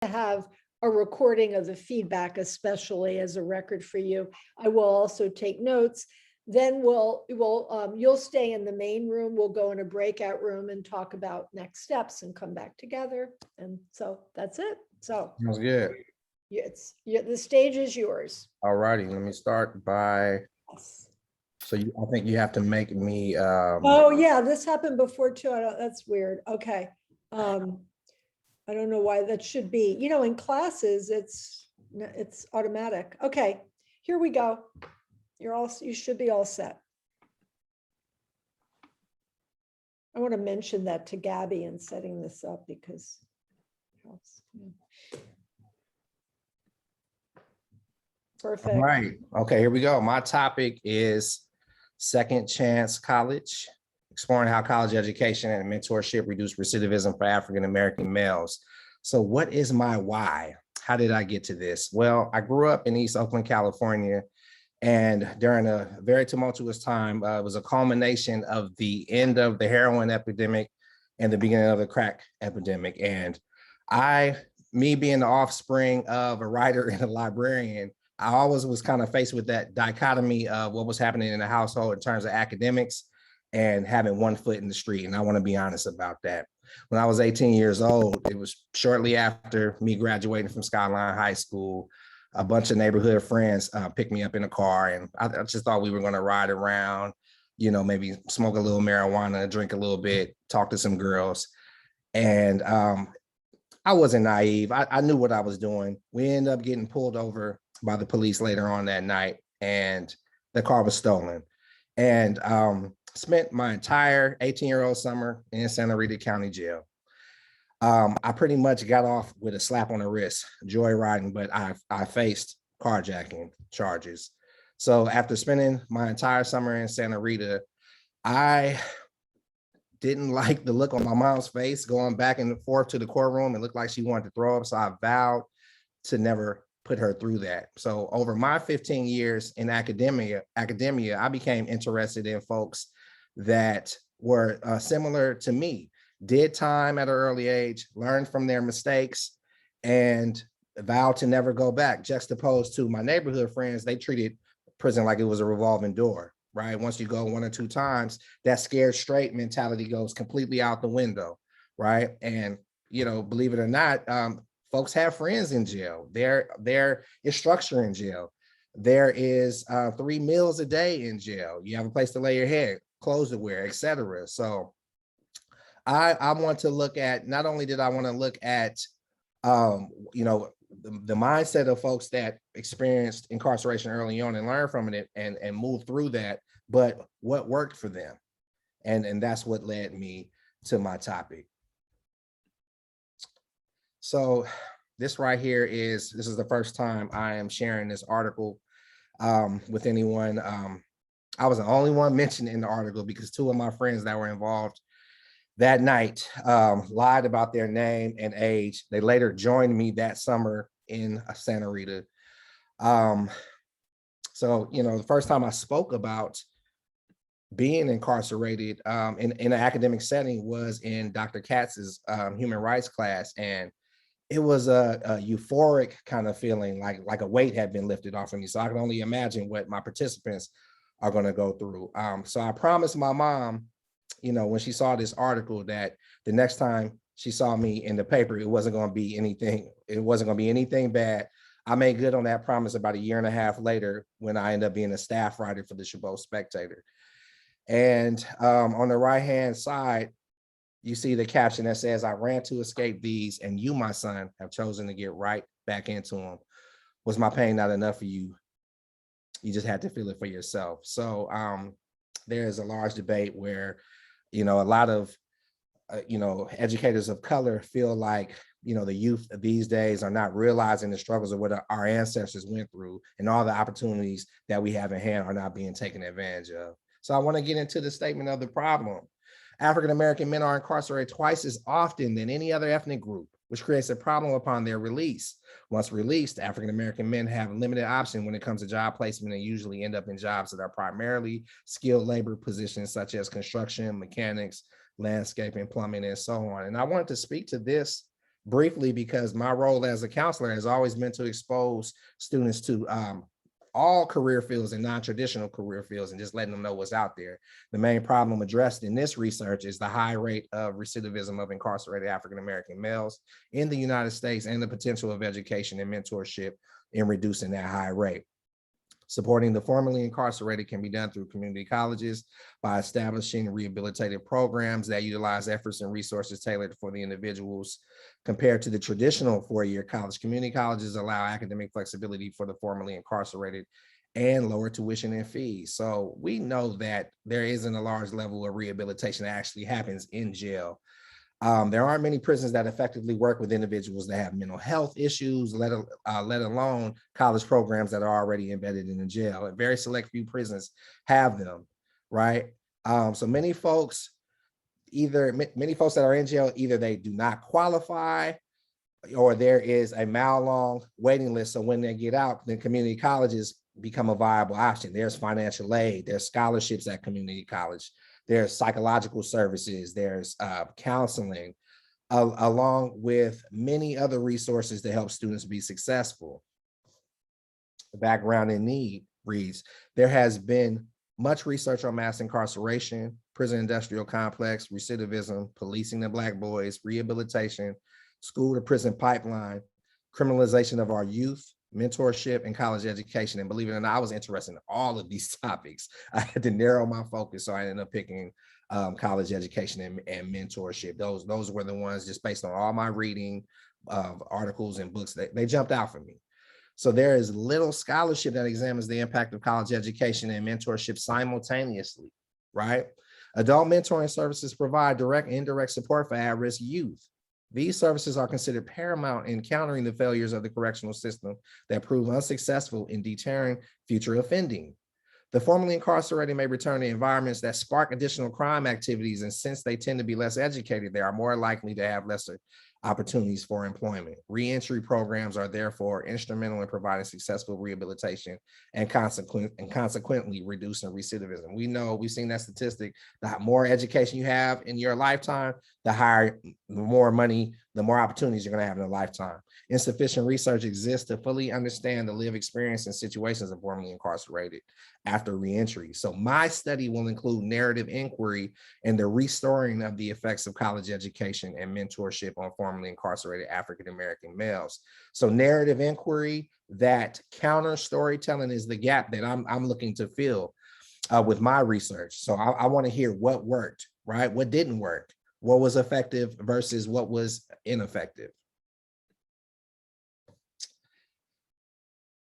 to have a recording of the feedback, especially as a record for you. I will also take notes. Then you'll stay in the main room. We'll go in a breakout room and talk about next steps and come back together. And so that's it. So Sounds good. the stage is yours. All righty, let me start by, Yes. so I think you have to make me. Oh yeah, this happened before too. That's weird. Okay. I don't know why that should be. In classes, it's automatic. Okay, here we go. You should be all set. I want to mention that to Gabby in setting this up because perfect. All right. Okay, here we go. My topic is Second Chance College, exploring how college education and mentorship reduce recidivism for African-American males. So what is my why? How did I get to this? Well, I grew up in East Oakland, California, and during a very tumultuous time, it was a culmination of the end of the heroin epidemic and the beginning of the crack epidemic. And me being the offspring of a writer and a librarian, I always was kind of faced with that dichotomy of what was happening in the household in terms of academics and having one foot in the street. And I want to be honest about that. When I was 18 years old, it was shortly after me graduating from Skyline High School. A bunch of neighborhood friends picked me up in a car, and I just thought we were going to ride around, maybe smoke a little marijuana, drink a little bit, talk to some girls. And I wasn't naive. I knew what I was doing. We ended up getting pulled over by the police later on that night, and the car was stolen. And spent my entire 18-year-old summer in Santa Rita County Jail. I pretty much got off with a slap on the wrist, joyriding, but I faced carjacking charges. So after spending my entire summer in Santa Rita, I didn't like the look on my mom's face going back and forth to the courtroom. It looked like she wanted to throw up. So I vowed to never put her through that. So over my 15 years in academia, I became interested in folks that were similar to me, did time at an early age, learned from their mistakes, and vowed to never go back. Juxtaposed to my neighborhood friends, they treated prison like it was a revolving door, right? Once you go one or two times, that scared straight mentality goes completely out the window, right? And, believe it or not, folks have friends in jail. There is structure in jail. There is 3 meals a day in jail. You have a place to lay your head, clothes to wear, etc. So I want to look at, not only did I want to look at, the mindset of folks that experienced incarceration early on and learn from it and move through that, but what worked for them. And that's what led me to my topic. So this right here this is the first time I am sharing this article with anyone. I was the only one mentioned in the article because 2 of my friends that were involved that night lied about their name and age. They later joined me that summer in Santa Rita. So, the first time I spoke about being incarcerated in an academic setting was in Dr. Katz's human rights class. And it was a euphoric kind of feeling, like a weight had been lifted off of me. So I can only imagine what my participants are going to go through. So I promised my mom, when she saw this article, that the next time she saw me in the paper, it wasn't going to be anything. It wasn't going to be anything bad. I made good on that promise about a year and a half later when I ended up being a staff writer for the Chabot Spectator. And on the right-hand side, you see the caption that says, "I ran to escape these, and you, my son, have chosen to get right back into them. Was my pain not enough for you? You just had to feel it for yourself." So there's a large debate where, a lot of, educators of color feel like, the youth these days are not realizing the struggles of what our ancestors went through, and all the opportunities that we have in hand are not being taken advantage of. So I want to get into the statement of the problem. African-American men are incarcerated twice as often than any other ethnic group, which creates a problem upon their release. Once released, African-American men have limited option when it comes to job placement and usually end up in jobs that are primarily skilled labor positions such as construction, mechanics, landscaping, plumbing, and so on. And I wanted to speak to this briefly because my role as a counselor has always been to expose students to all career fields and non-traditional career fields and just letting them know what's out there. The main problem addressed in this research is the high rate of recidivism of incarcerated African-American males in the United States and the potential of education and mentorship in reducing that high rate. Supporting the formerly incarcerated can be done through community colleges by establishing rehabilitative programs that utilize efforts and resources tailored for the individuals. Compared to the traditional four-year college, community colleges allow academic flexibility for the formerly incarcerated and lower tuition and fees. So we know that there isn't a large level of rehabilitation that actually happens in jail. There aren't many prisons that effectively work with individuals that have mental health issues, let alone college programs that are already embedded in the jail. A very select few prisons have them, right? So many folks that are in jail, either they do not qualify or there is a mile long waiting list. So when they get out, then community colleges become a viable option. There's financial aid, there's scholarships at community college, there's psychological services, there's counseling, along with many other resources to help students be successful. The background in need reads, there has been much research on mass incarceration, prison industrial complex, recidivism, policing the Black boys, rehabilitation, school to prison pipeline, criminalization of our youth, mentorship, and college education. And believe it or not, I was interested in all of these topics. I had to narrow my focus, so I ended up picking college education and mentorship. Those were the ones, just based on all my reading of articles and books, they jumped out for me. So there is little scholarship that examines the impact of college education and mentorship simultaneously, right? Adult mentoring services provide direct and indirect support for at-risk youth. These services are considered paramount in countering the failures of the correctional system that prove unsuccessful in deterring future offending. The formerly incarcerated may return to environments that spark additional crime activities, and since they tend to be less educated, they are more likely to have lesser opportunities for employment. Reentry programs are therefore instrumental in providing successful rehabilitation and consequently reducing recidivism. We've seen that statistic: the more education you have in your lifetime, the more money, the more opportunities you're going to have in a lifetime. Insufficient research exists to fully understand the lived experience and situations of formerly incarcerated after reentry. So my study will include narrative inquiry and the restoring of the effects of college education and mentorship on formerly incarcerated African-American males. So narrative inquiry, that counter storytelling, is the gap that I'm looking to fill with my research. So I want to hear what worked, right? What didn't work? What was effective versus what was ineffective?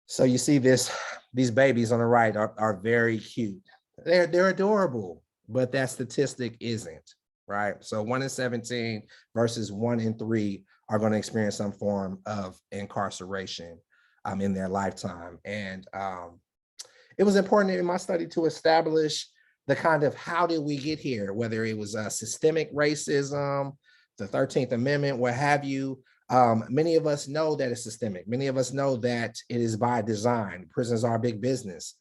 So you see these babies on the right are very cute. They're adorable, but that statistic isn't, right? So 1 in 17 versus 1 in 3 are going to experience some form of incarceration in their lifetime. And it was important in my study to establish the kind of how did we get here, whether it was systemic racism, the 13th Amendment, what have you. Many of us know that it's systemic. Many of us know that it is by design. Prisons are big business.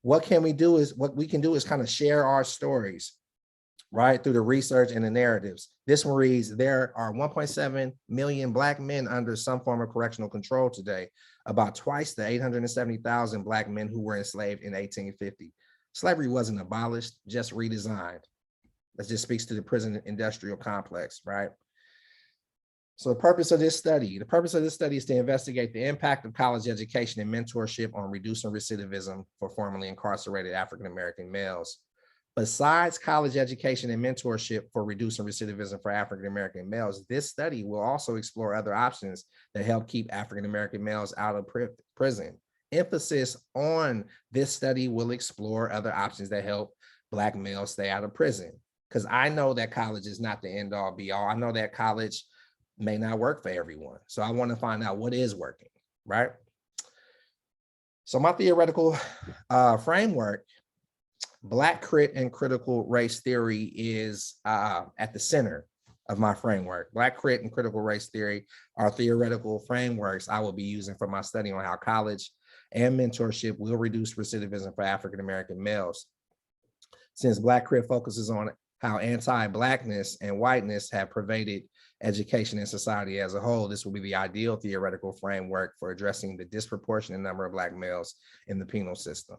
What we can do is kind of share our stories, right, through the research and the narratives. This one reads, there are 1.7 million Black men under some form of correctional control today, about twice the 870,000 Black men who were enslaved in 1850. Slavery wasn't abolished, just redesigned. That just speaks to the prison industrial complex, right? So the purpose of this study is to investigate the impact of college education and mentorship on reducing recidivism for formerly incarcerated African-American males. Besides college education and mentorship for reducing recidivism for African-American males, this study will also explore other options that help keep African-American males out of prison. Emphasis on this study will explore other options that help Black males stay out of prison. Because I know that college is not the end all be all. I know that college may not work for everyone. So I want to find out what is working, right? So my theoretical framework, Black crit and critical race theory, is at the center of my framework. Black crit and critical race theory are theoretical frameworks I will be using for my study on how college and mentorship will reduce recidivism for African-American males. Since Black crit focuses on how anti-Blackness and whiteness have pervaded education and society as a whole, this will be the ideal theoretical framework for addressing the disproportionate number of Black males in the penal system.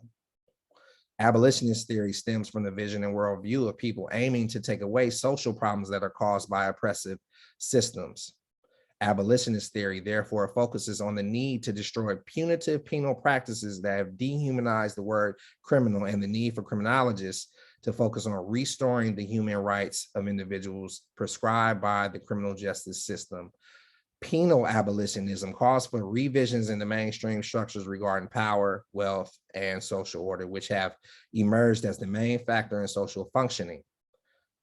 Abolitionist theory stems from the vision and worldview of people aiming to take away social problems that are caused by oppressive systems. Abolitionist theory, therefore, focuses on the need to destroy punitive penal practices that have dehumanized the word criminal and the need for criminologists to focus on restoring the human rights of individuals prescribed by the criminal justice system. Penal abolitionism calls for revisions in the mainstream structures regarding power, wealth, and social order, which have emerged as the main factor in social functioning.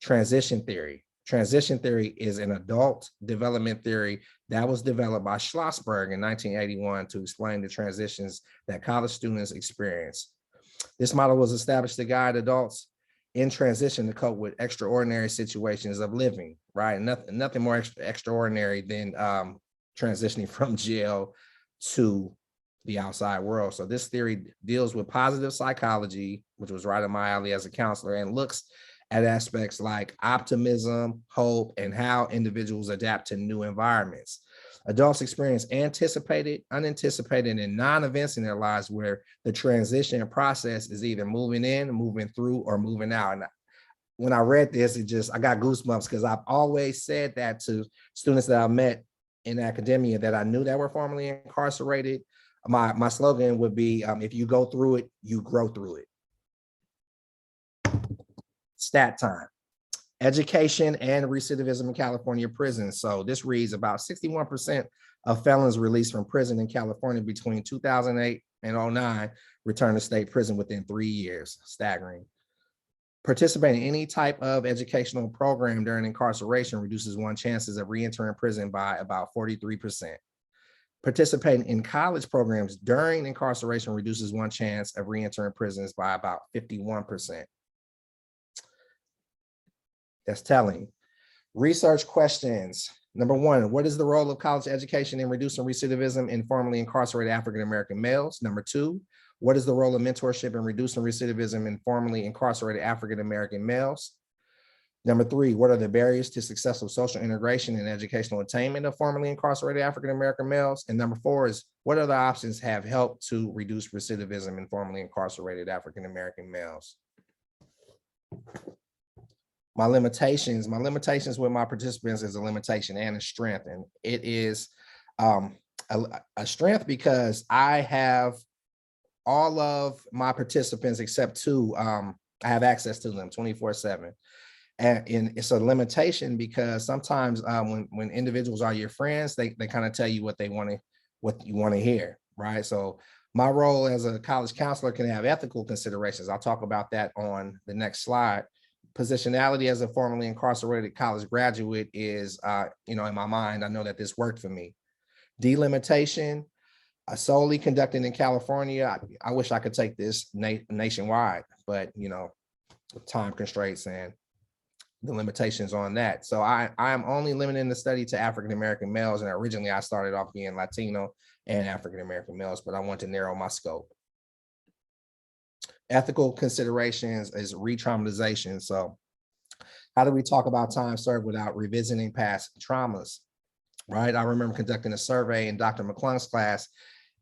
Transition theory. Transition theory is an adult development theory that was developed by Schlossberg in 1981 to explain the transitions that college students experience. This model was established to guide adults in transition to cope with extraordinary situations of living, right? Nothing more extraordinary than transitioning from jail to the outside world. So this theory deals with positive psychology, which was right up my alley as a counselor, and looks at aspects like optimism, hope, and how individuals adapt to new environments. Adults experience anticipated, unanticipated, and non-events in their lives where the transition process is either moving in, moving through, or moving out. And when I read this, I got goosebumps because I've always said that to students that I met in academia that I knew that were formerly incarcerated. My slogan would be, if you go through it, you grow through it. Stat time. Education and recidivism in California prisons. So this reads about 61% of felons released from prison in California between 2008 and 2009 returned to state prison within 3 years. Staggering. Participating in any type of educational program during incarceration reduces one's chances of re-entering prison by about 43%. Participating in college programs during incarceration reduces one's chance of re-entering prisons by about 51%. That's telling. Research questions. Number one, what is the role of college education in reducing recidivism in formerly incarcerated African-American males? Number two, what is the role of mentorship in reducing recidivism in formerly incarcerated African-American males? Number three, what are the barriers to successful social integration and educational attainment of formerly incarcerated African-American males? And number four is, what other options have helped to reduce recidivism in formerly incarcerated African-American males? My limitations with my participants is a limitation and a strength. And it is a strength because I have all of my participants except two, I have access to them 24/7. And it's a limitation because sometimes when individuals are your friends, they kind of tell you what you want to hear, right? So my role as a college counselor can have ethical considerations. I'll talk about that on the next slide. Positionality as a formerly incarcerated college graduate is, in my mind, I know that this worked for me. Delimitation, solely conducted in California. I wish I could take this nationwide, but time constraints and the limitations on that. So I am only limiting the study to African-American males. And originally I started off being Latino and African-American males, but I want to narrow my scope. Ethical considerations is re-traumatization. So how do we talk about time served without revisiting past traumas, right? I remember conducting a survey in Dr. McClung's class,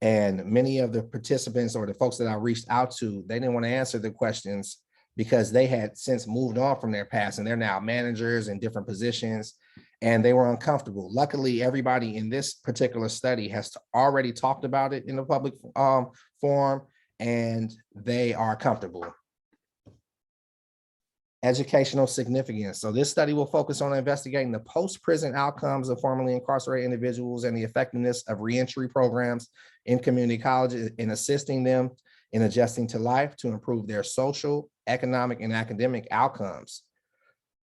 and many of the participants or the folks that I reached out to, they didn't want to answer the questions because they had since moved on from their past and they're now managers in different positions and they were uncomfortable. Luckily, everybody in this particular study has already talked about it in the public forum and they are comfortable. Educational significance. So this study will focus on investigating the post-prison outcomes of formerly incarcerated individuals and the effectiveness of reentry programs in community colleges in assisting them in adjusting to life to improve their social, economic, and academic outcomes.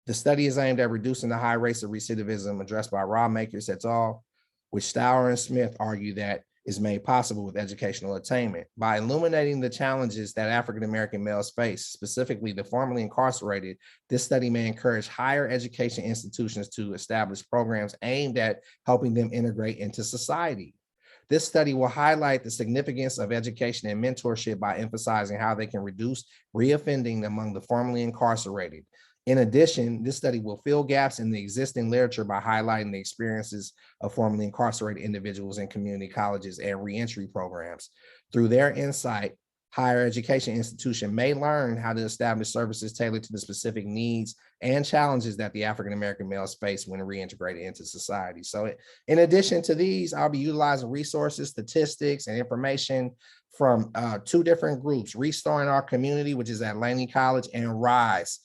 The study is aimed at reducing the high rates of recidivism addressed by Rawmakers et al., which Stour and Smith argue that is made possible with educational attainment. By illuminating the challenges that African-American males face, specifically the formerly incarcerated, this study may encourage higher education institutions to establish programs aimed at helping them integrate into society. This study will highlight the significance of education and mentorship by emphasizing how they can reduce reoffending among the formerly incarcerated, In addition, this study will fill gaps in the existing literature by highlighting the experiences of formerly incarcerated individuals in community colleges and reentry programs. Through their insight, higher education institution may learn how to establish services tailored to the specific needs and challenges that the African-American males face when reintegrated into society. So in addition to these, I'll be utilizing resources, statistics, and information from 2 different groups: Restoring Our Community, which is at Laney College, and RISE,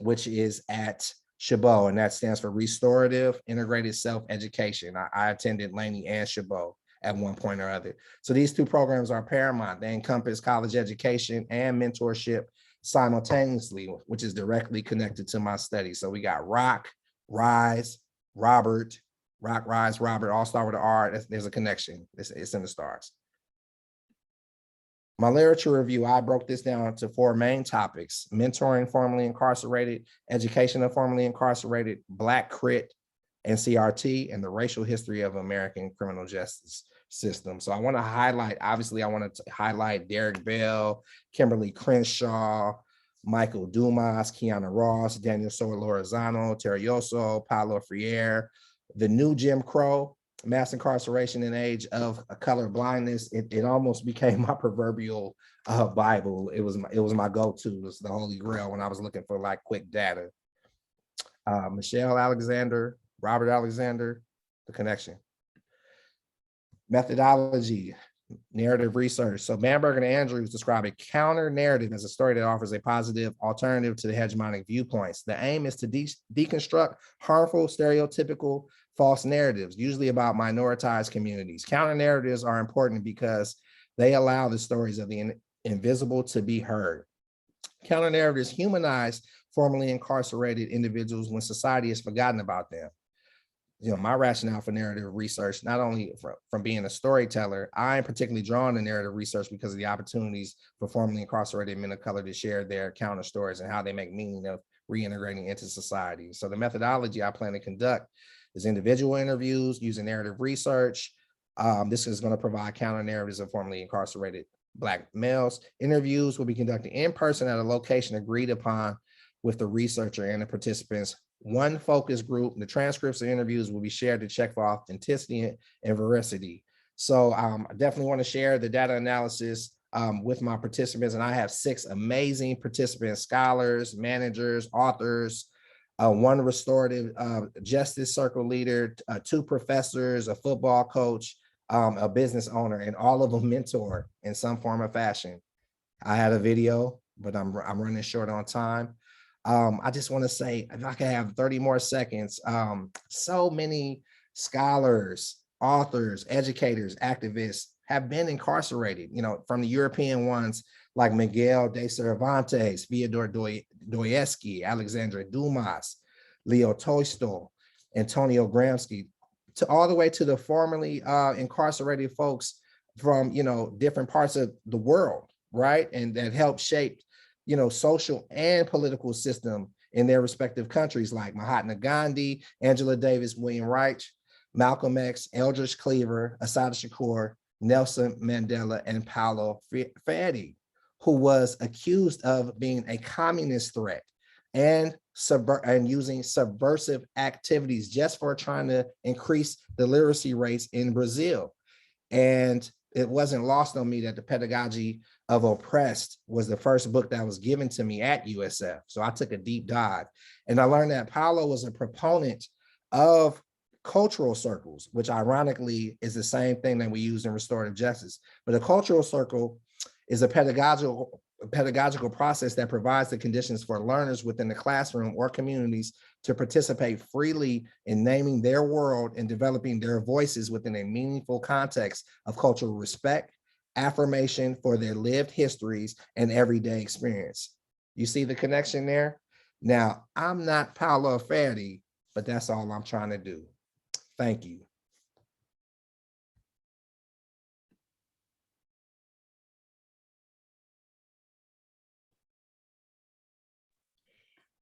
which is at Chabot, and that stands for Restorative Integrated Self-Education. I attended Laney and Chabot at one point or other. So these 2 programs are paramount. They encompass college education and mentorship simultaneously, which is directly connected to my study. So we got Rock, Rise, Robert, Rock, Rise, Robert, all start with an R. There's a connection. It's in the stars. My literature review, I broke this down to 4 main topics: mentoring formerly incarcerated, education of formerly incarcerated, Black crit and CRT, and the racial history of American criminal justice system. So I want to highlight, obviously, I want to highlight Derek Bell, Kimberly Crenshaw, Michael Dumas, Kiana Ross, Daniel Soler-Lorenzano, Terioso, Paulo Freire, the new Jim Crow, mass incarceration in age of color blindness. It almost became my proverbial Bible. It was my go-to. It was the Holy Grail when I was looking for like quick data. Michelle Alexander, Robert Alexander, the connection. Methodology, narrative research. So Bamberg and Andrews describe a counter narrative as a story that offers a positive alternative to the hegemonic viewpoints. The aim is to deconstruct harmful, stereotypical, false narratives, usually about minoritized communities. Counter narratives are important because they allow the stories of the invisible to be heard. Counter narratives humanize formerly incarcerated individuals when society has forgotten about them. You know, my rationale for narrative research, not only from being a storyteller, I'm particularly drawn to narrative research because of the opportunities for formerly incarcerated men of color to share their counter stories and how they make meaning of reintegrating into society. So the methodology I plan to conduct is individual interviews using narrative research. This is going to provide counter narratives of formerly incarcerated Black males. Interviews will be conducted in person at a location agreed upon with the researcher and the participants. One focus group. The transcripts of interviews will be shared to check for authenticity and veracity. So I definitely want to share the data analysis with my participants. And I have 6 amazing participants: scholars, managers, authors, 1 restorative justice circle leader, 2 professors, a football coach, a business owner, and all of them mentor in some form or fashion. I had a video, but I'm running short on time. I just want to say, if I could have 30 more seconds, so many scholars, authors, educators, activists have been incarcerated, you know, from the European ones like Miguel de Cervantes, Fyodor Dostoevsky, Alexandre Dumas, Leo Tolstoy, Antonio Gramsci, to all the way to the formerly incarcerated folks from, you know, different parts of the world, right? And that helped shape, you know, social and political system in their respective countries, like Mahatma Gandhi, Angela Davis, William Reich, Malcolm X, Eldridge Cleaver, Assata Shakur, Nelson Mandela, and Paulo Freire, who was accused of being a communist threat and using subversive activities just for trying to increase the literacy rates in Brazil. And it wasn't lost on me that The Pedagogy of Oppressed was the first book that was given to me at USF. So I took a deep dive and I learned that Paulo was a proponent of cultural circles, which ironically is the same thing that we use in restorative justice. But a cultural circle is a pedagogical process that provides the conditions for learners within the classroom or communities to participate freely in naming their world and developing their voices within a meaningful context of cultural respect, affirmation for their lived histories, and everyday experience. You see the connection there? Now, I'm not Paulo Freire, but that's all I'm trying to do. Thank you.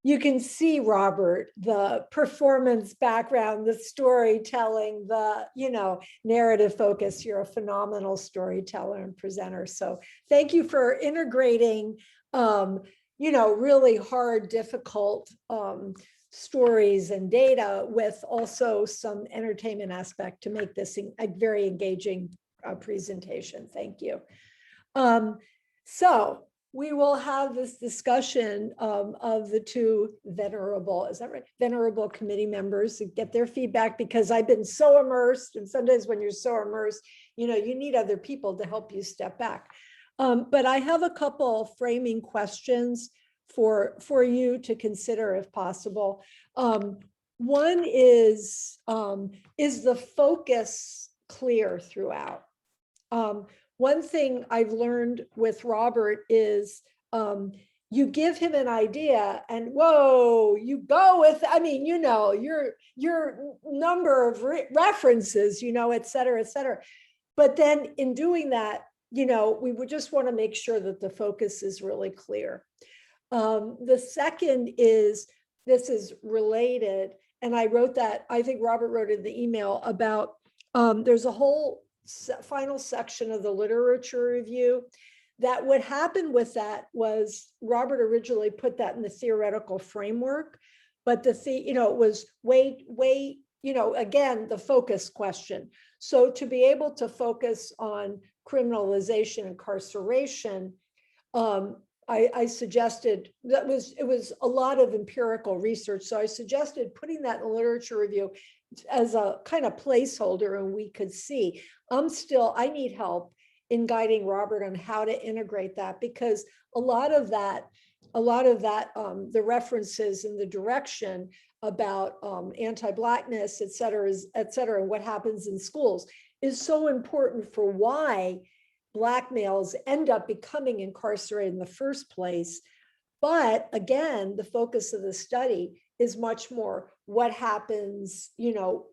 You can see, Robert, the performance background, the storytelling, the, you know, narrative focus. You're a phenomenal storyteller and presenter. So thank you for integrating really hard, difficult stories and data with also some entertainment aspect to make this a very engaging presentation. Thank you. So we will have this discussion of the two venerable, is that right? Venerable committee members to get their feedback, because I've been so immersed, and sometimes when you're so immersed, you need other people to help you step back. But I have a couple framing questions for you to consider if possible. One is the focus clear throughout? One thing I've learned with Robert is you give him an idea and whoa, you go with, your number of references, et cetera, et cetera. But then in doing that, we would just want to make sure that the focus is really clear. The second is, this is related, and I wrote that, I think Robert wrote in the email about, there's a whole final section of the literature review. That what happened with that was Robert originally put that in the theoretical framework, but it was way, again, the focus question. So to be able to focus on criminalization, incarceration, I suggested it was a lot of empirical research. So I suggested putting that in the literature review as a kind of placeholder, and we could see. I need help in guiding Robert on how to integrate that, because a lot of that, the references and the direction about anti-Blackness, et cetera, and what happens in schools is so important for why Black males end up becoming incarcerated in the first place. But again, the focus of the study is much more what happens,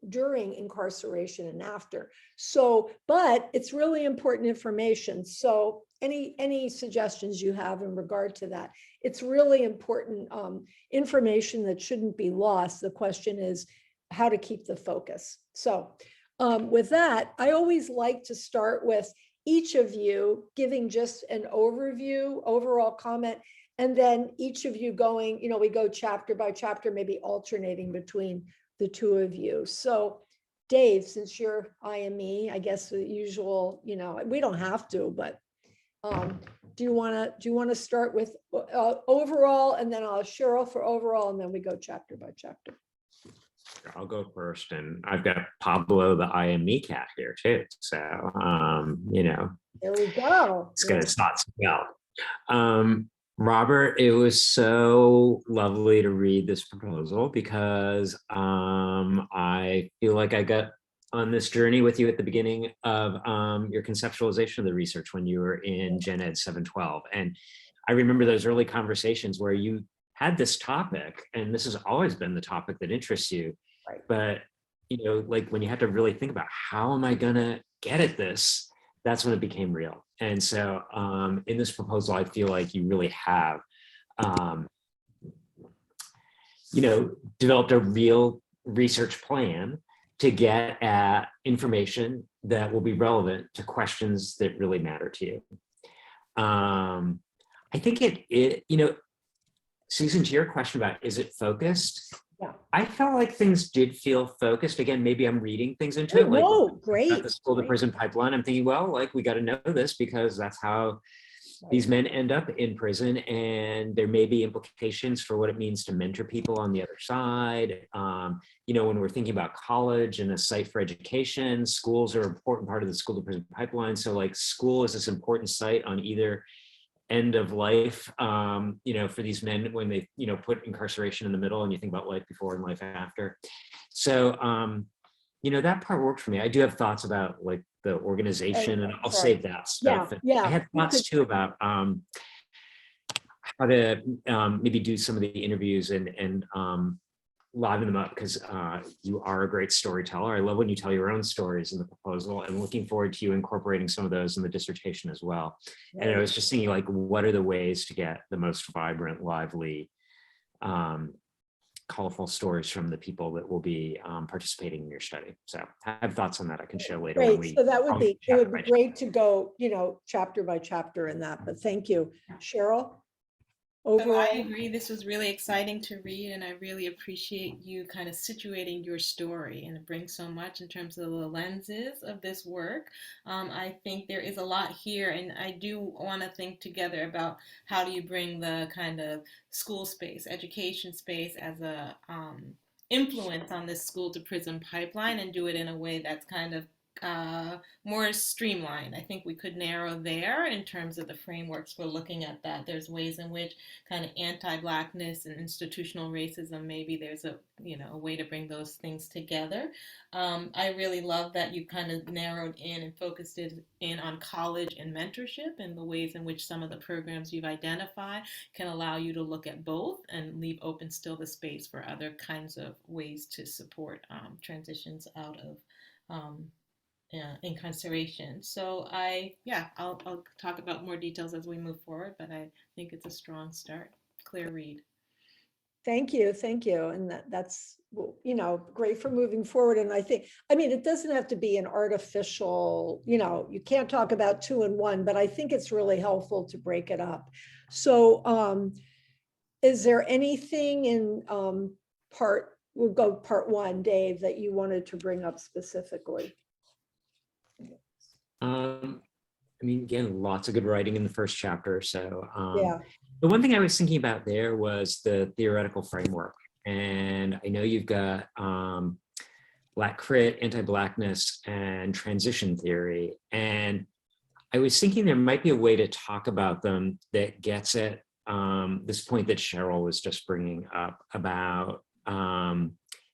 during incarceration and after. So, but it's really important information. So any suggestions you have in regard to that? It's really important information that shouldn't be lost. The question is how to keep the focus. So with that, I always like to start with each of you giving just an overall comment, and then each of you going, we go chapter by chapter, maybe alternating between the two of you. So Dave, since you're IME, I guess the usual, we don't have to, but do you want to start with overall, and then I'll Cheryl for overall, and then we go chapter by chapter. I'll go first, and I've got Pablo, the IME cat here too. So, there we go. It's going to start well. Robert, it was so lovely to read this proposal, because I feel like I got on this journey with you at the beginning of your conceptualization of the research when you were in Gen Ed 712. And I remember those early conversations where you had this topic, and this has always been the topic that interests you. Right. But, like when you had to really think about how am I going to get at this, that's when it became real. And so in this proposal, I feel like you really have, developed a real research plan to get at information that will be relevant to questions that really matter to you. I think Susan, to your question about, is it focused? Yeah. I felt like things did feel focused. Again, maybe I'm reading things into it. Like, oh, great. The school to prison pipeline. I'm thinking, well, like, we got to know this because that's how these men end up in prison, and there may be implications for what it means to mentor people on the other side. When we're thinking about college and a site for education, schools are an important part of the school to prison pipeline. So like, school is this important site on either end of life, for these men when they, put incarceration in the middle, and you think about life before and life after. So, that part worked for me. I do have thoughts about like the organization, and I'll save that stuff. Yeah. I had thoughts too about how to maybe do some of the interviews and liven them up, because you are a great storyteller. I love when you tell your own stories in the proposal, and looking forward to you incorporating some of those in the dissertation as well. And I was just thinking, like, what are the ways to get the most vibrant, lively, colorful stories from the people that will be participating in your study. So I have thoughts on that I can share later. Great. So that would be, it would be great to go, chapter by chapter in that, but thank you. Cheryl? So I overall. agree. This was really exciting to read, and I really appreciate you kind of situating your story. And it brings so much in terms of the lenses of this work. I think there is a lot here, and I do want to think together about how do you bring the kind of school space, education space as a influence on this school to prison pipeline, and do it in a way that's kind of more streamlined. I think we could narrow there in terms of the frameworks for looking at that. There's ways in which kind of anti-blackness and institutional racism, maybe there's a way to bring those things together. I really love that you kind of narrowed in and focused it in on college and mentorship, and the ways in which some of the programs you've identified can allow you to look at both and leave open still the space for other kinds of ways to support transitions out of incarceration. So I'll talk about more details as we move forward, but I think it's a strong start. Clear read. Thank you, thank you. And that's, great for moving forward. And I mean, it doesn't have to be an artificial, you can't talk about 2 and 1, but I think it's really helpful to break it up. So is there anything in we'll go part 1, Dave, that you wanted to bring up specifically? I mean, again, lots of good writing in the first chapter. So Yeah, the one thing I was thinking about there was the theoretical framework. And I know you've got Black crit, anti-Blackness, and transition theory. And I was thinking there might be a way to talk about them that gets at this point that Cheryl was just bringing up about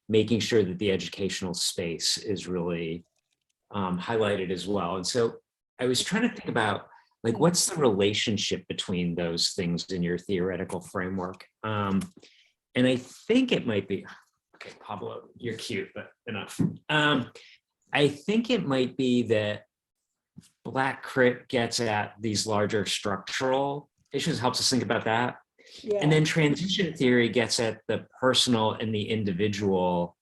making sure that the educational space is really highlighted as well. And so I was trying to think about, like, what's the relationship between those things in your theoretical framework? And I think it might be, okay, Pablo, you're cute, but enough. I think it might be that Black crit gets at these larger structural issues, helps us think about that. yeah. And then transition theory gets at the personal and the individual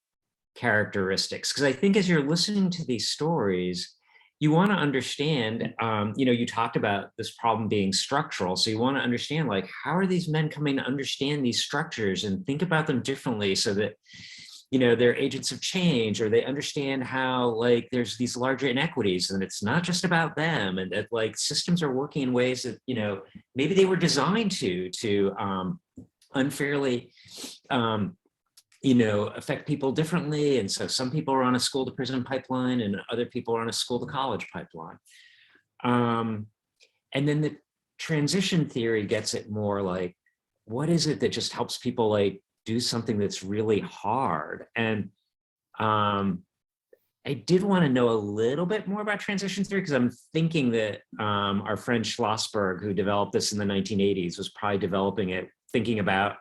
characteristics. Because I think as you're listening to these stories, you want to understand, you talked about this problem being structural. So you want to understand, like, how are these men coming to understand these structures and think about them differently so that, they're agents of change, or they understand how, like, there's these larger inequities and it's not just about them, and that, like, systems are working in ways that, maybe they were designed to unfairly, affect people differently. And so some people are on a school to prison pipeline and other people are on a school to college pipeline. And then the transition theory gets it more like, what is it that just helps people, like, do something that's really hard? And I did want to know a little bit more about transition theory, because I'm thinking that our friend Schlossberg, who developed this in the 1980s, was probably developing it, thinking about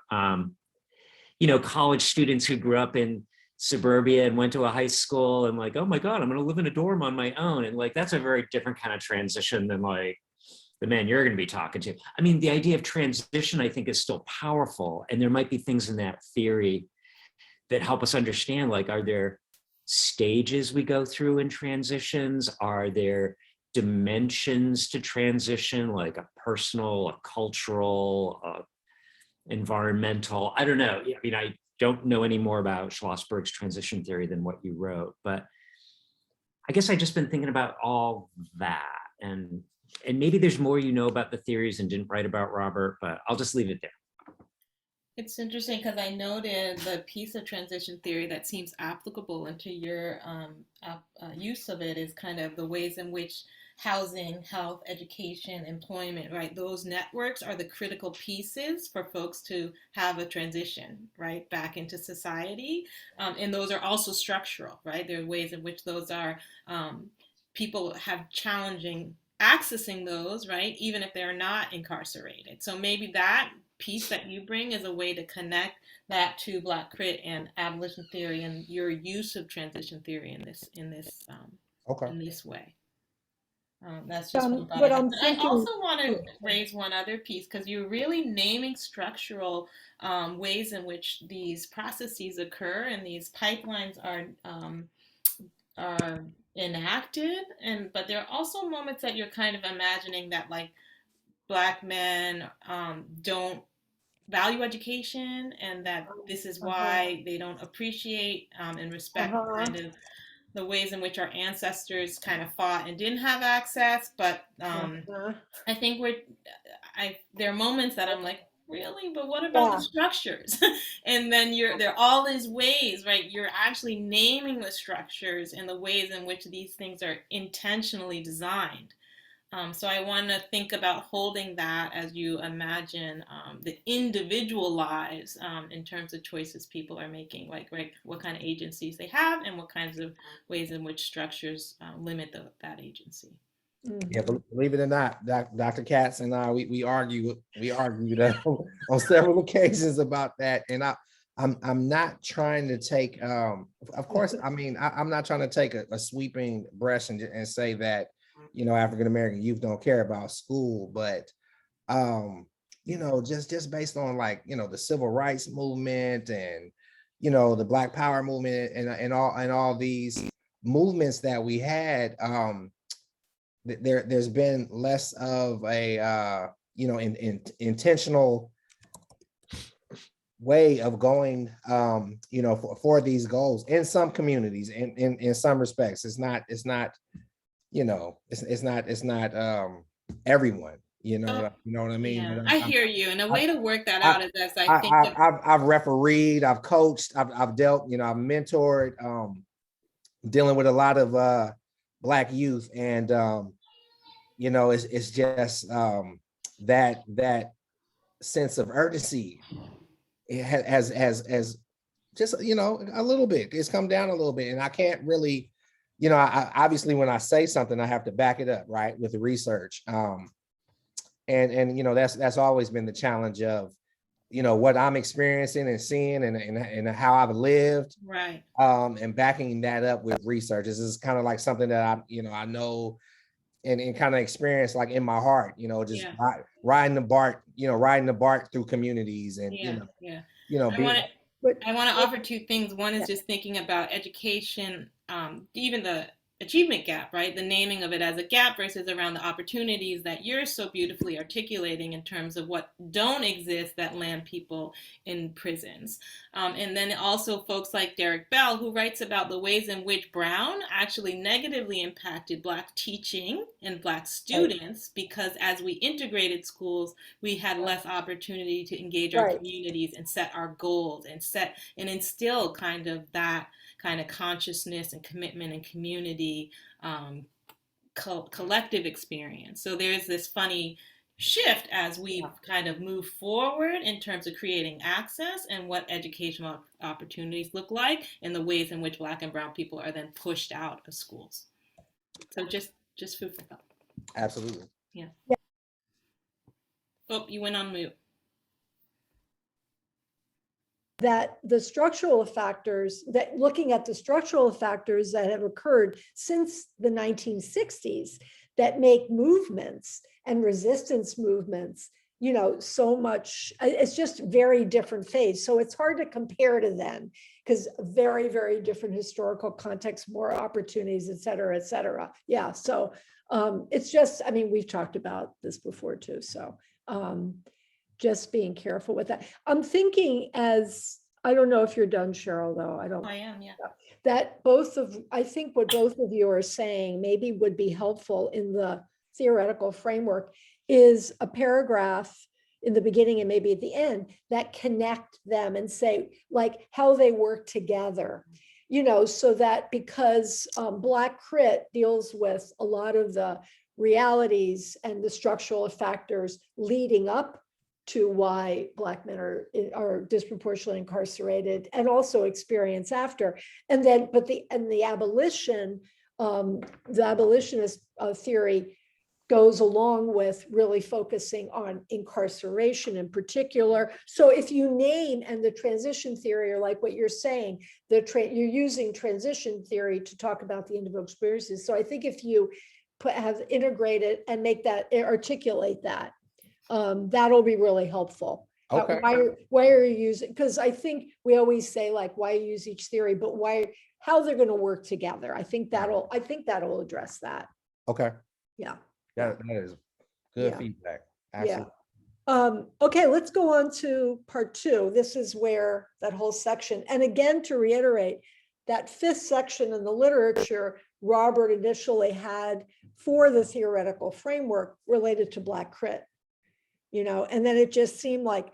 college students who grew up in suburbia and went to a high school and, like, oh my God, I'm going to live in a dorm on my own. And, like, that's a very different kind of transition than, like, the man you're going to be talking to. I mean, the idea of transition, I think, is still powerful. And there might be things in that theory that help us understand, like, are there stages we go through in transitions? Are there dimensions to transition, like a personal, a cultural, environmental? I don't know. I mean, I don't know any more about Schlossberg's transition theory than what you wrote, but I guess I've just been thinking about all that. And maybe there's more about the theories and didn't write about, Robert, but I'll just leave it there. It's interesting because I noted the piece of transition theory that seems applicable into your use of it is kind of the ways in which housing, health, education, employment, right? Those networks are the critical pieces for folks to have a transition, right, back into society. And those are also structural, right? There are ways in which those are, people have challenging accessing those, right, even if they're not incarcerated. So maybe that piece that you bring is a way to connect that to Black crit and abolition theory and your use of transition theory in this way. That's just one thought I What had. I'm But I thinking, also want to raise one other piece, because you're really naming structural ways in which these processes occur and these pipelines are enacted, but there are also moments that you're kind of imagining that, like, Black men don't value education, and that this is why they don't appreciate and respect kind of the ways in which our ancestors kind of fought and didn't have access. But I think there are moments that I'm like, really, but what about the structures? And then there are all these ways, right? You're actually naming the structures and the ways in which these things are intentionally designed. So I want to think about holding that as you imagine the individual lives in terms of choices people are making, like right, what kind of agencies they have and what kinds of ways in which structures limit that agency. Yeah, believe it or not, Dr. Katz and I, we argued on several occasions about that. And I'm not trying to take, of course, I mean, I'm not trying to take a sweeping brush and say that, you know, African-American youth don't care about school, but, you know, just based on like, you know, the civil rights movement and, you know, the Black Power movement and all these movements that we had, there's been less of a you know, intentional way of going you know, for these goals in some communities, in some respects. It's not you know, it's not everyone, you know. You know what I mean? Yeah, But I hear you. And a way to work that out is as I think of, I've refereed, I've coached, I've dealt, you know, I've mentored, dealing with a lot of Black youth, and you know, it's just that sense of urgency. It has just, you know, a little bit. It's come down a little bit, and I can't really, you know, I obviously when I say something, I have to back it up, right, with the research. And you know, that's always been the challenge of, you know, what I'm experiencing and seeing and how I've lived, right, and backing that up with research. This is kind of like something that I know and kind of experience like in my heart, you know, just riding the BART through communities, and yeah. But I want to offer two things. One is just thinking about education, even the achievement gap, right? The naming of it as a gap versus around the opportunities that you're so beautifully articulating in terms of what don't exist that land people in prisons. And then also folks like Derek Bell, who writes about the ways in which Brown actually negatively impacted Black teaching and Black students, because as we integrated schools, we had less opportunity to engage our communities and set our goals and instill kind of that kind of consciousness and commitment and community collective experience. So there's this funny shift as we kind of move forward in terms of creating access and what educational opportunities look like and the ways in which Black and Brown people are then pushed out of schools. So just food for thought. Absolutely. Yeah. Oh, you went on mute. That the structural factors, that looking at the structural factors that have occurred since the 1960s that make movements and resistance movements, you know, so much, it's just very different phase. So it's hard to compare to then, because very, very different historical context, more opportunities, et cetera, et cetera. Yeah, so it's just, I mean, we've talked about this before too, so just being careful with that. I'm thinking I don't know if you're done, Cheryl, though. I am, yeah. That I think what both of you are saying maybe would be helpful in the theoretical framework is a paragraph in the beginning and maybe at the end that connect them and say like how they work together, you know, so that because Black Crit deals with a lot of the realities and the structural factors leading up to why Black men are disproportionately incarcerated and also experience after. And then, but the abolitionist theory goes along with really focusing on incarceration in particular. So if you name, and the transition theory, or like what you're saying, you're using transition theory to talk about the individual experiences. So I think if you have integrated and make that, articulate that, that'll be really helpful. Okay. Why are you using, because I think we always say like why use each theory, but how they're going to work together. I think that'll address that. Okay. Yeah. That is good feedback. Absolutely. Okay, let's go on to part 2. This is where that whole section, and again, to reiterate, that 5th section in the literature, Robert initially had for the theoretical framework related to Black crit, and then it just seemed like,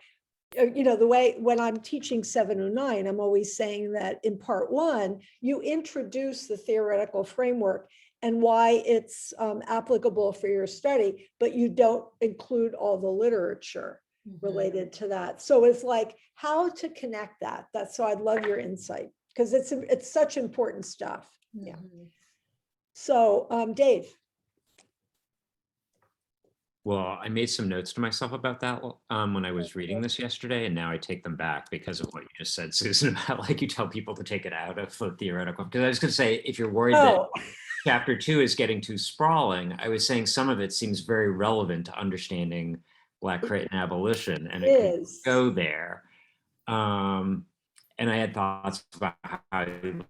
the way when I'm teaching 709, I'm always saying that in part 1, you introduce the theoretical framework and why it's applicable for your study, but you don't include all the literature related to that. So it's like how to connect that. So I'd love your insight because it's such important stuff. Yeah. So Dave. Well, I made some notes to myself about that when I was reading this yesterday, and now I take them back because of what you just said, Susan, about like you tell people to take it out of the theoretical. Because I was going to say, if you're worried that chapter 2 is getting too sprawling, I was saying some of it seems very relevant to understanding Black crit and abolition, and it could go there. And I had thoughts about how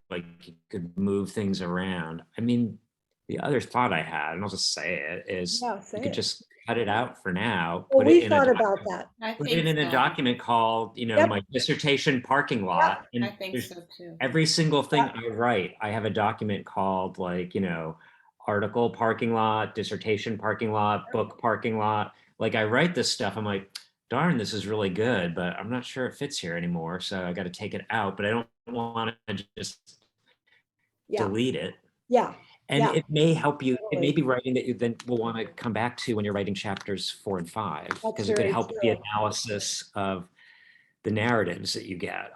like you could move things around. I mean, the other thought I had, and I'll just say it, is you could just cut it out for now. Well, we thought about that. Put it in a document called, my dissertation parking lot. I think so too. Every single thing I write, I have a document called like, article parking lot, dissertation parking lot, book parking lot. Like I write this stuff, I'm like, darn, this is really good, but I'm not sure it fits here anymore. So I got to take it out, but I don't want to just delete it. Yeah. And it may help you, it may be writing that you then will want to come back to when you're writing chapters 4 and 5, because it could help with the analysis of the narratives that you get.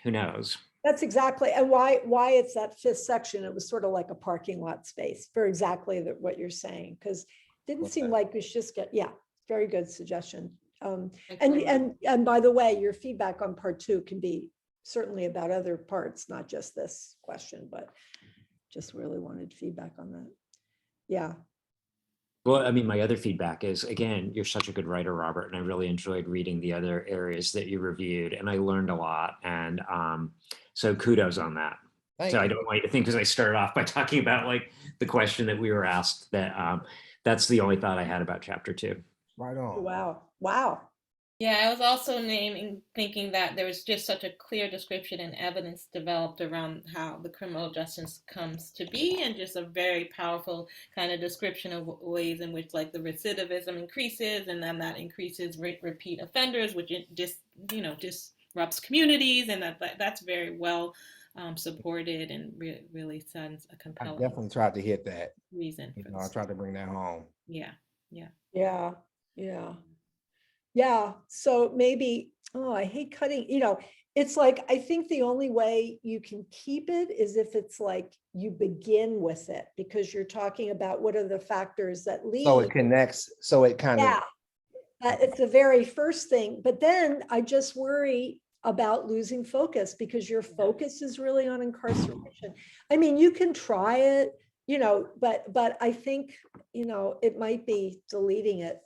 Who knows? That's exactly, and why it's that 5th section. It was sort of like a parking lot space for exactly what you're saying, because it didn't seem like we should just get, very good suggestion. And by the way, your feedback on part 2 can be certainly about other parts, not just this question, but just really wanted feedback on that. Yeah. Well, I mean, my other feedback is, again, you're such a good writer, Robert, and I really enjoyed reading the other areas that you reviewed, and I learned a lot. And so kudos on that. I don't want you to think, because I started off by talking about like the question that we were asked, that that's the only thought I had about chapter 2. Right on. Wow. Yeah, I was also thinking that there was just such a clear description and evidence developed around how the criminal justice comes to be, and just a very powerful kind of description of ways in which like the recidivism increases, and then that increases repeat offenders, which it just disrupts communities, and that's very well supported and really sends a compelling. I definitely tried to hit that reason. I tried to bring that home. Yeah. So maybe, I hate cutting, it's like, I think the only way you can keep it is if it's like you begin with it, because you're talking about what are the factors that lead. So it connects, so it kind of. It's the very first thing, but then I just worry about losing focus, because your focus is really on incarceration. I mean, you can try it, but I think, it might be deleting it.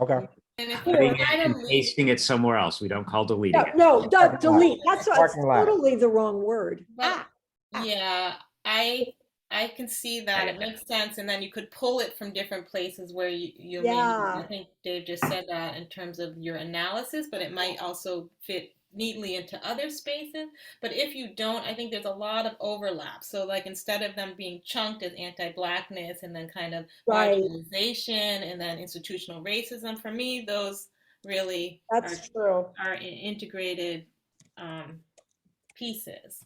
Okay. And if you're pasting it somewhere else, we don't call deleting it. No, delete. That's totally the wrong word. Yeah, I can see that. It makes sense. And then you could pull it from different places where you I think Dave just said that in terms of your analysis, but it might also fit neatly into other spaces. But if you don't, I think there's a lot of overlap. So like instead of them being chunked as anti-Blackness and then kind of marginalization and then institutional racism, for me, those really are integrated pieces.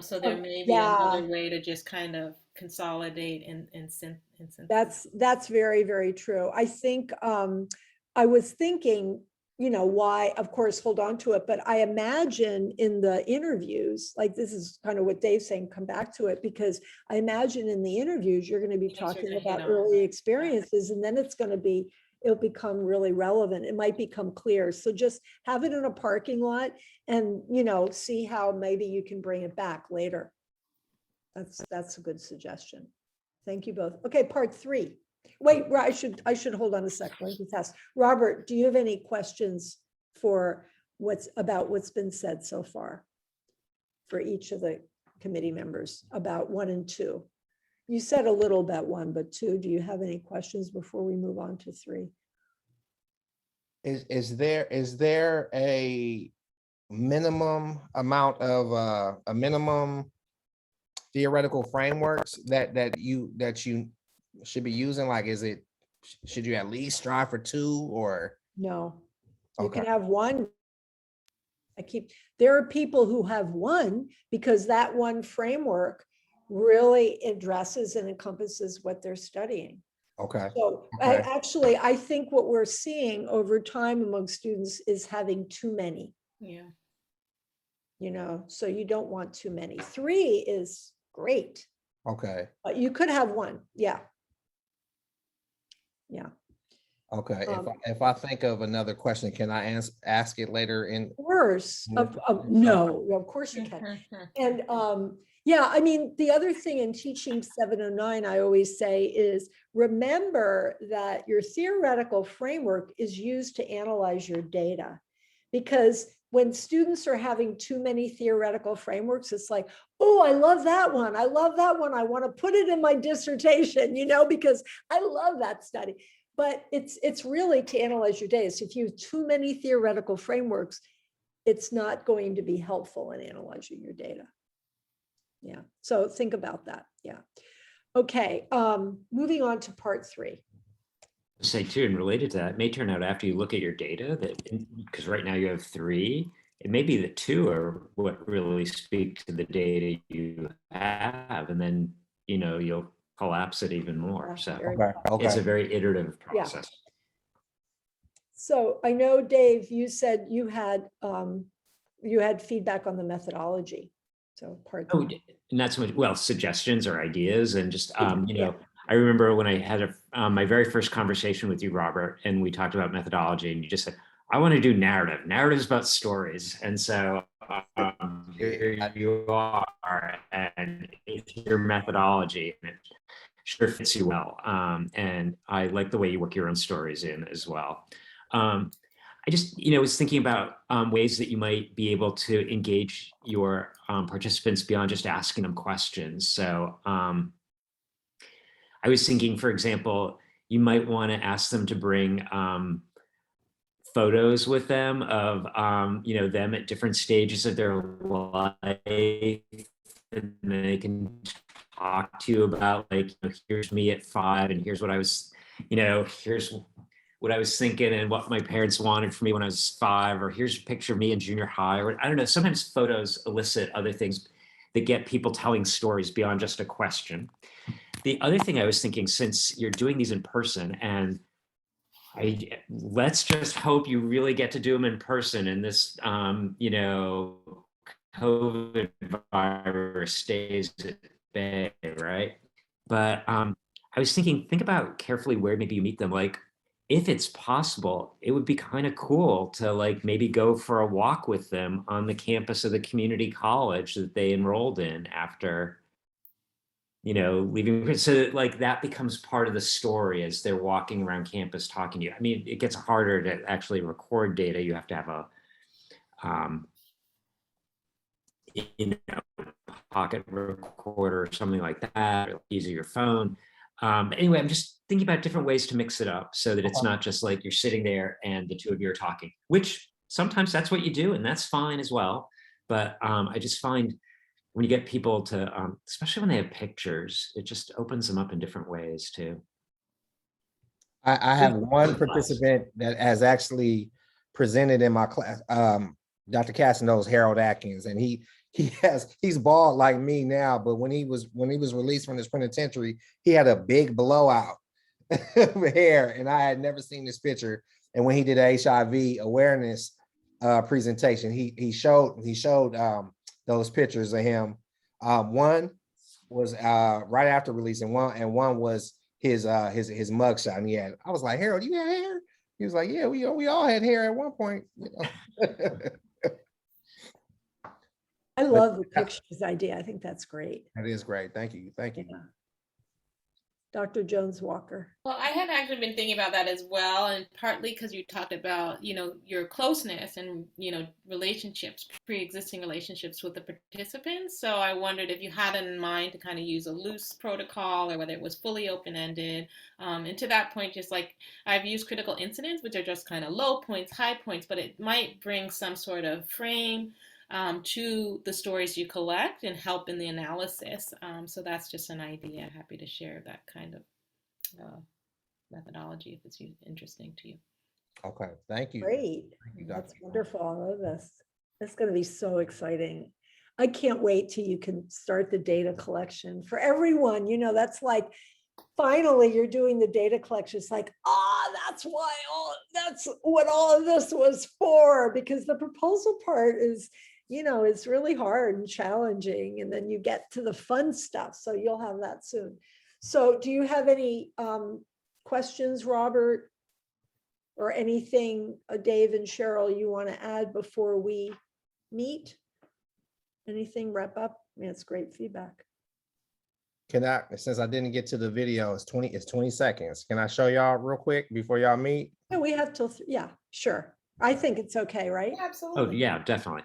So there may be another way to just kind of consolidate and synthesize. That's very, very true. I think I was thinking, why, of course, hold on to it, but I imagine in the interviews, like this is kind of what Dave's saying, come back to it, because I imagine in the interviews, you're going to be talking about early experiences, and then it'll become really relevant. It might become clear. So just have it in a parking lot and, see how maybe you can bring it back later. That's a good suggestion. Thank you both. Okay, part 3. Wait, I should hold on a second. Let me test. Robert, do you have any questions for what's been said so far for each of the committee members about 1 and 2? You said a little about 1, but 2, do you have any questions before we move on to 3? is there a minimum amount of a minimum theoretical frameworks that you should be using? Like, should you at least strive for two or? No, you Okay, can have one. There are people who have one because that one framework really addresses and encompasses what they're studying. okay, So okay, I think what we're seeing over time among students is having too many, Yeah. so you don't want too many. Three is great, okay, but you could have one. Yeah. Yeah. okay. Um, If I think of another question, can I ask it later in? Of course, Okay. no, of course you can. And yeah, I mean, the other thing in teaching 709, I always say is remember that your theoretical framework is used to analyze your data. Because when students are having too many theoretical frameworks, it's like, oh, I love that one. I love that one. I want to put it in my dissertation, because I love that study. But it's really to analyze your data. So if you have too many theoretical frameworks, it's not going to be helpful in analyzing your data. Yeah, so think about that. Yeah. Okay, moving on to part 3. Say too, and related to that, it may turn out after you look at your data that, because right now you have 3, it may be that 2 are what really speak to the data you have, and then you'll collapse it even more. So Okay, it's a okay. very iterative Yeah. process. So I know, Dave, you said you had feedback on the methodology. So part Oh, 3. not so much, well, suggestions or ideas, and just, Yeah. I remember when I had my very first conversation with you, Robert, and we talked about methodology, and you just said, I want to do narratives about stories. And so here you are, and it's your methodology, and it sure fits you well. And I like the way you work your own stories in as well. I just, was thinking about ways that you might be able to engage your participants beyond just asking them questions. So I was thinking, for example, you might want to ask them to bring photos with them of, them at different stages of their life. And they can talk to you about, like, here's me at 5, and here's what I was, here's what I was thinking and what my parents wanted for me when I was 5, or here's a picture of me in junior high, or I don't know. Sometimes photos elicit other things that get people telling stories beyond just a question. The other thing I was thinking, since you're doing these in person, and let's just hope you really get to do them in person, and this, COVID virus stays at bay, right? But I was thinking, think about carefully where maybe you meet them. Like, if it's possible, it would be kind of cool to, like, maybe go for a walk with them on the campus of the community college that they enrolled in after, leaving. So like that becomes part of the story as they're walking around campus talking to you. I mean, it gets harder to actually record data. You have to have a, pocket recorder or something like that, or using your phone. Anyway, I'm just thinking about different ways to mix it up so that it's not just like you're sitting there and the two of you are talking, which sometimes that's what you do, and that's fine as well. But I just find when you get people to, especially when they have pictures, it just opens them up in different ways too. I have one participant that has actually presented in my class. Dr. Cass knows Harold Atkins, and he's bald like me now, but when he was released from this penitentiary, he had a big blowout of hair, and I had never seen this picture. And when he did a HIV awareness presentation, he showed those pictures of him. One was right after release, and one was his mugshot. And I was like, Harold, you had hair? He was like, yeah, we all had hair at one point. I love the pictures idea. I think that's great. That is great. Thank you. Yeah. Dr. Jones Walker. Well, I had actually been thinking about that as well, and partly because you talked about, your closeness and, relationships, pre-existing relationships with the participants. So I wondered if you had in mind to kind of use a loose protocol or whether it was fully open-ended. And to that point, just like I've used critical incidents, which are just kind of low points, high points, but it might bring some sort of frame to the stories you collect and help in the analysis. So that's just an idea. Happy to share that kind of methodology if it's interesting to you. Okay, thank you. Great. Thank you, That's Dr. wonderful. I love this. It's going to be so exciting. I can't wait till you can start the data collection for everyone. That's like, finally you're doing the data collection. It's like, that's what all of this was for, because the proposal part is, is really hard and challenging. And then you get to the fun stuff. So you'll have that soon. So do you have any questions, Robert? Or anything, Dave and Cheryl, you want to add before we meet? Anything wrap up? I mean, it's great feedback. Since I didn't get to the video, it's 20 seconds. Can I show y'all real quick before y'all meet? Yeah, we have till, yeah, sure. I think it's okay, right? Yeah, absolutely. Oh, yeah, definitely.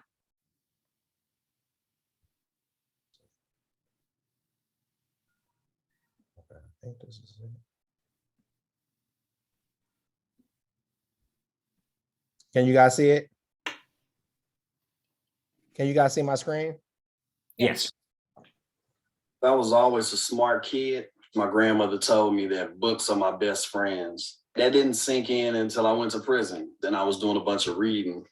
Okay, I think this is it. Can you guys see it? Can you guys see my screen? Yes. I was always a smart kid. My grandmother told me that books are my best friends. That didn't sink in until I went to prison. Then I was doing a bunch of reading.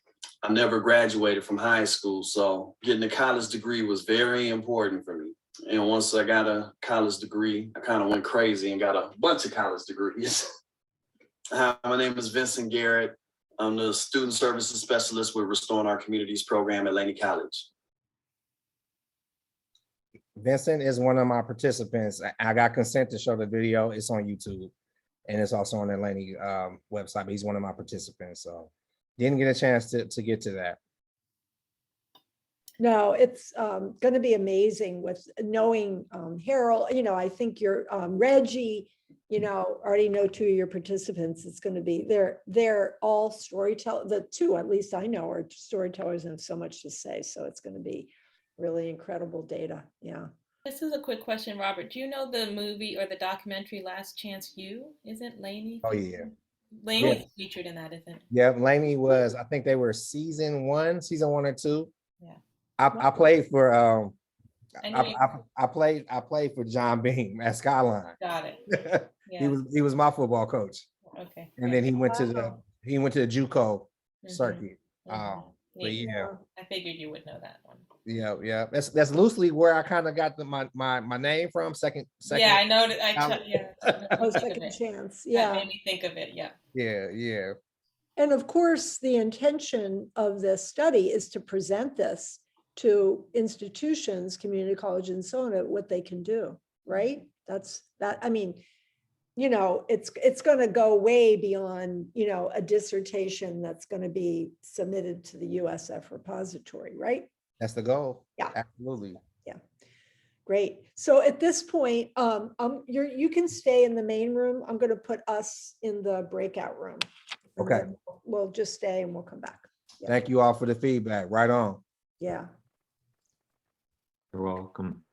I never graduated from high school, so getting a college degree was very important for me. And once I got a college degree, I kind of went crazy and got a bunch of college degrees. Hi, my name is Vincent Garrett. I'm the Student Services Specialist with Restoring Our Communities program at Laney College. Vincent is one of my participants. I got consent to show the video. It's on YouTube and it's also on the Laney website, but he's one of my participants. So didn't get a chance to get to that. No, it's going to be amazing with knowing Harold. I think you're Reggie, already know two of your participants. It's going to be, they're all storytellers. The two, at least I know, are storytellers and have so much to say. So it's going to be really incredible data. Yeah. This is a quick question, Robert. Do you know the movie or the documentary Last Chance U? Isn't Laney? Oh yeah. Laney's Yeah. featured in that, isn't it? Yeah, Laney was, I think they were season one or two. Yeah. I played for I know you I played for John Beam at Skyline. got it. He Yeah. was my football coach. Okay. And great. then he went to the JUCO Mhm, circuit. mhm. But Neat. yeah, I figured you would know that one. yeah. That's loosely where I kind of got my name from. Second. Yeah, I know that. Oh, That made me think of second it. chance. That Yeah. made me think of it. Yeah. Yeah. And of course, the intention of this study is to present this to institutions, community college and so on, what they can do, right? That's that. I mean, it's going to go way beyond, a dissertation that's going to be submitted to the USF repository, right? That's the goal. Yeah. Absolutely. Yeah. Great. So at this point, you can stay in the main room. I'm going to put us in the breakout room. And Okay. then we'll just stay and we'll come back. Yeah. Thank you all for the feedback. Right on. Yeah. You're welcome.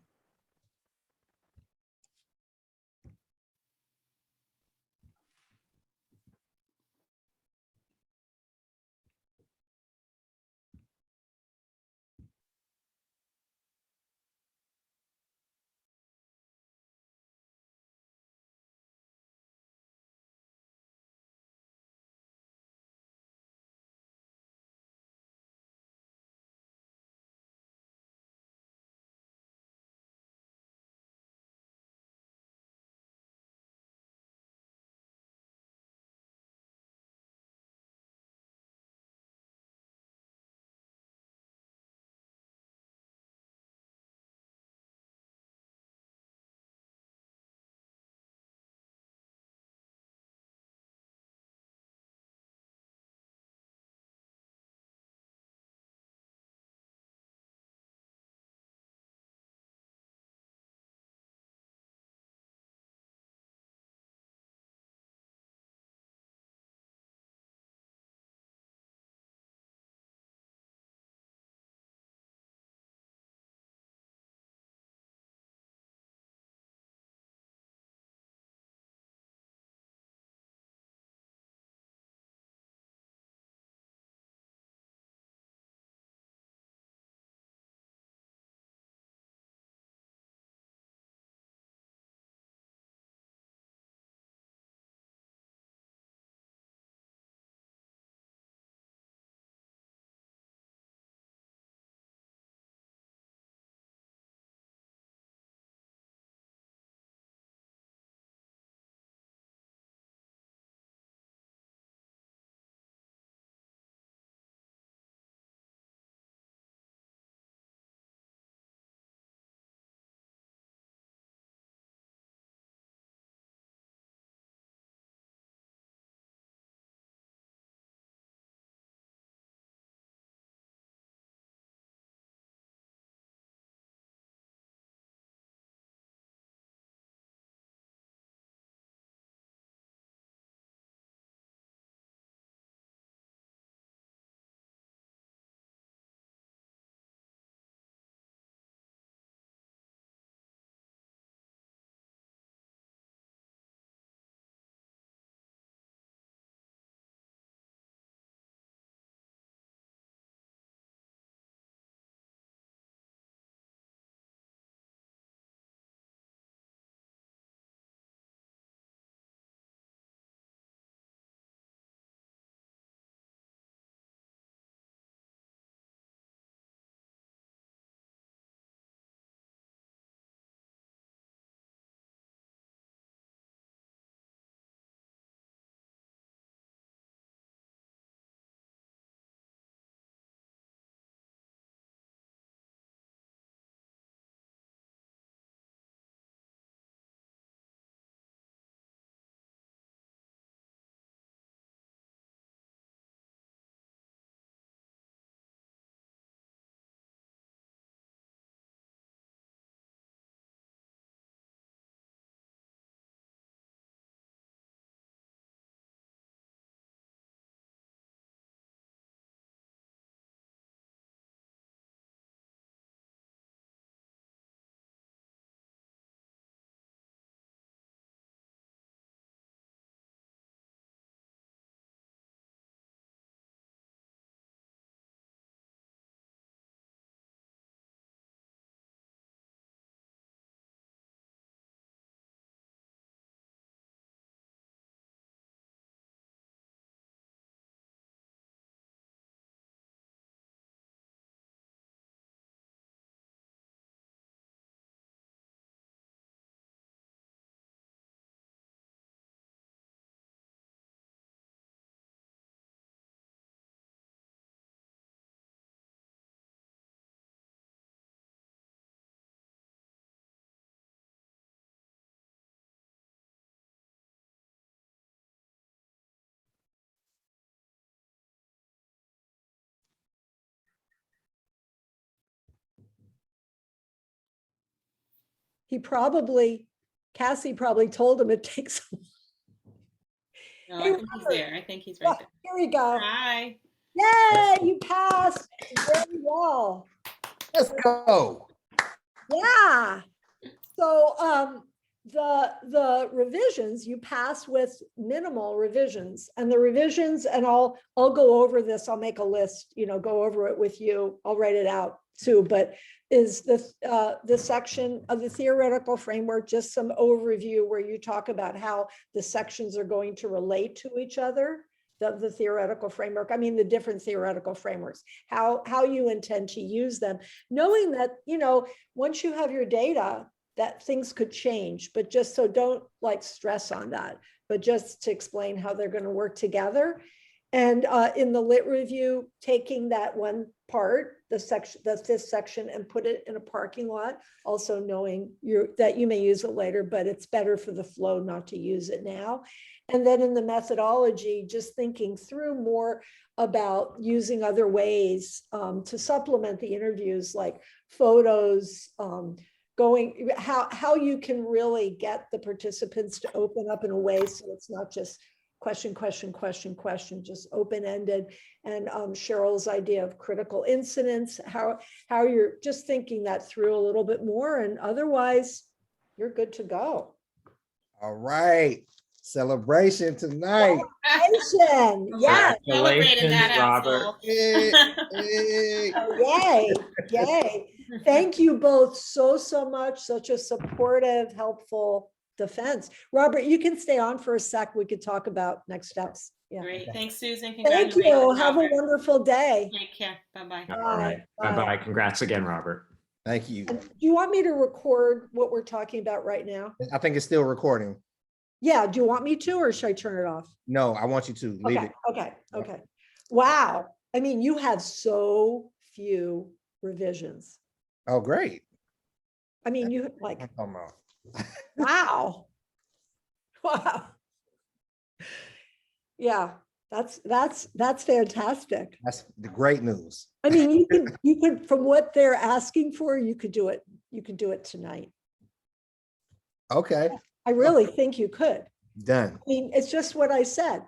Cassie probably told him it takes. No, Hey, I think he's there. I think he's right there. Here we go. Hi. Yay, you passed very well. Let's go. Yeah. So the revisions, you pass with minimal revisions, and the revisions, and I'll go over this. I'll make a list, go over it with you. I'll write it out too, but is the section of the theoretical framework, just some overview where you talk about how the sections are going to relate to each other, the theoretical framework, I mean, the different theoretical frameworks, how you intend to use them, knowing that, once you have your data, that things could change, but just so don't like stress on that, but just to explain how they're going to work together. And in the lit review, taking that one part, the fifth section, and put it in a parking lot, also knowing that you may use it later, but it's better for the flow not to use it now. And then in the methodology, just thinking through more about using other ways to supplement the interviews, like photos, how you can really get the participants to open up in a way so it's not just question, just open-ended. And Cheryl's idea of critical incidents, how you're just thinking that through a little bit more, and otherwise you're good to go. All right. Celebration tonight. Celebration. Yes. Celebrating that, Robert. Hey, hey. Oh, yay. Thank you both so much. Such a supportive, helpful defense. Robert, you can stay on for a sec. We could talk about next steps. Yeah. Great. Thanks, Susan. Thank you. Congratulations, Have a Robert. wonderful day. Take care. Bye-bye. All right. Bye-bye. Congrats again, Robert. Thank you. And do you want me to record what we're talking about right now? I think it's still recording. Yeah. Do you want me to, or should I turn it off? No, I want you to leave Okay. it. Okay. Wow. I mean, you have so few revisions. Oh, great. I mean, you like, Oh, no. wow. Wow. Yeah, that's fantastic. That's the great news. I mean, you could, from what they're asking for, you could do it tonight. Okay, I really think you could. done. I mean, it's just what I said.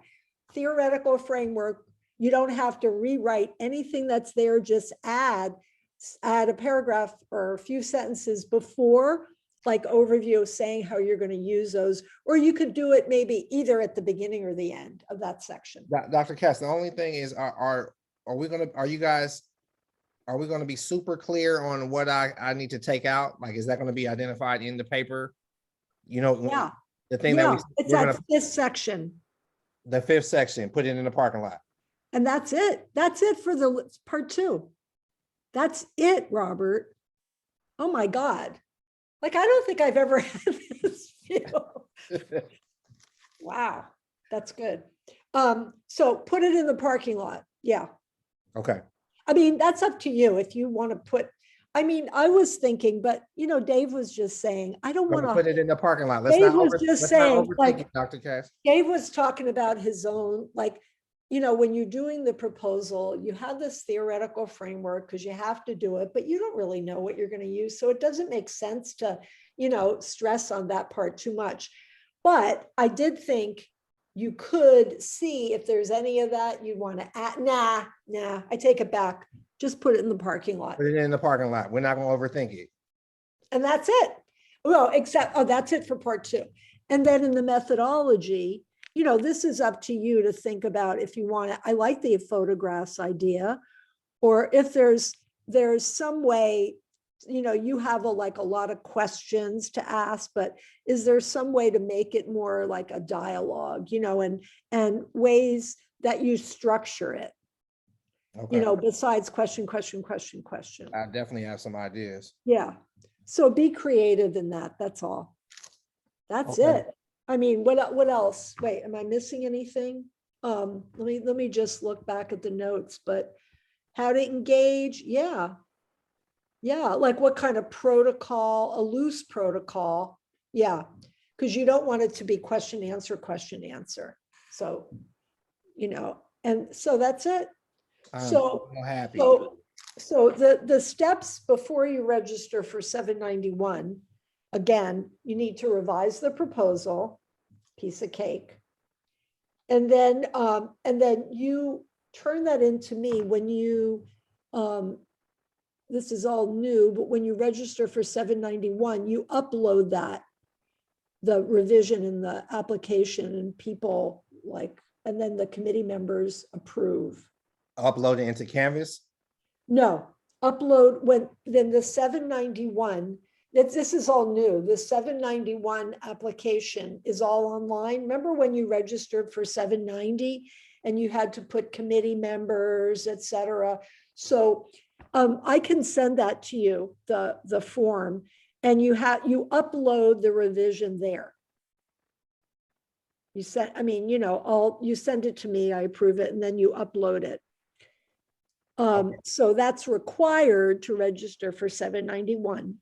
Theoretical framework, you don't have to rewrite anything that's there, just add a paragraph or a few sentences before, like overview, saying how you're going to use those, or you could do it maybe either at the beginning or the end of that section. Dr. Cass, the only thing is, are we gonna be super clear on what I need to take out? Like, is that gonna be identified in the paper? Yeah. The thing Yeah, that it's we're that gonna, fifth section. the fifth section, put it in the parking lot. And that's it. That's it for the part 2. That's it, Robert. Oh my God. Like, I don't think I've ever had this feel. Wow, that's good. So put it in the parking lot. Yeah. Okay. I mean, that's up to you if you want to put, I mean, I was thinking, but Dave was just saying, I don't want Put to, it in the parking lot. Let's Dave not was just let's not saying, overthink like, it, Dr. Cass. Dave was talking about his own, like, when you're doing the proposal, you have this theoretical framework because you have to do it, but you don't really know what you're going to use. So it doesn't make sense to, stress on that part too much. But I did think you could see if there's any of that you want to add. Nah, I take it back. Just put it in the parking lot. Put it in the parking lot. We're not gonna overthink it. And that's it. Well, that's it for part 2. And then in the methodology, this is up to you to think about if you want to. I like the photographs idea, or if there's some way, you have a lot of questions to ask, but is there some way to make it more like a dialogue, and ways that you structure it, Okay. besides question. I definitely have some ideas. Yeah. So be creative in that. That's all. That's Okay. it. I mean, what else? Wait, am I missing anything? Let me just look back at the notes, but how to engage. Yeah. Like what kind of protocol, a loose protocol. Yeah. Because you don't want it to be question, answer. So, and so that's it. So happy. So the steps before you register for 791 again, you need to revise the proposal, piece of cake. And then you turn that into me when you, this is all new, but when you register for 791, you upload that, the revision in the application, and people like, and then the committee members approve. Upload it into Canvas? No, upload when, then the 791, this is all new. The 791 application is all online. Remember when you registered for 790 and you had to put committee members, et cetera? So I can send that to you, the form, and you upload the revision there. You send, I mean, you know, you send it to me, I approve it, and then you upload it. So that's required to register for 791.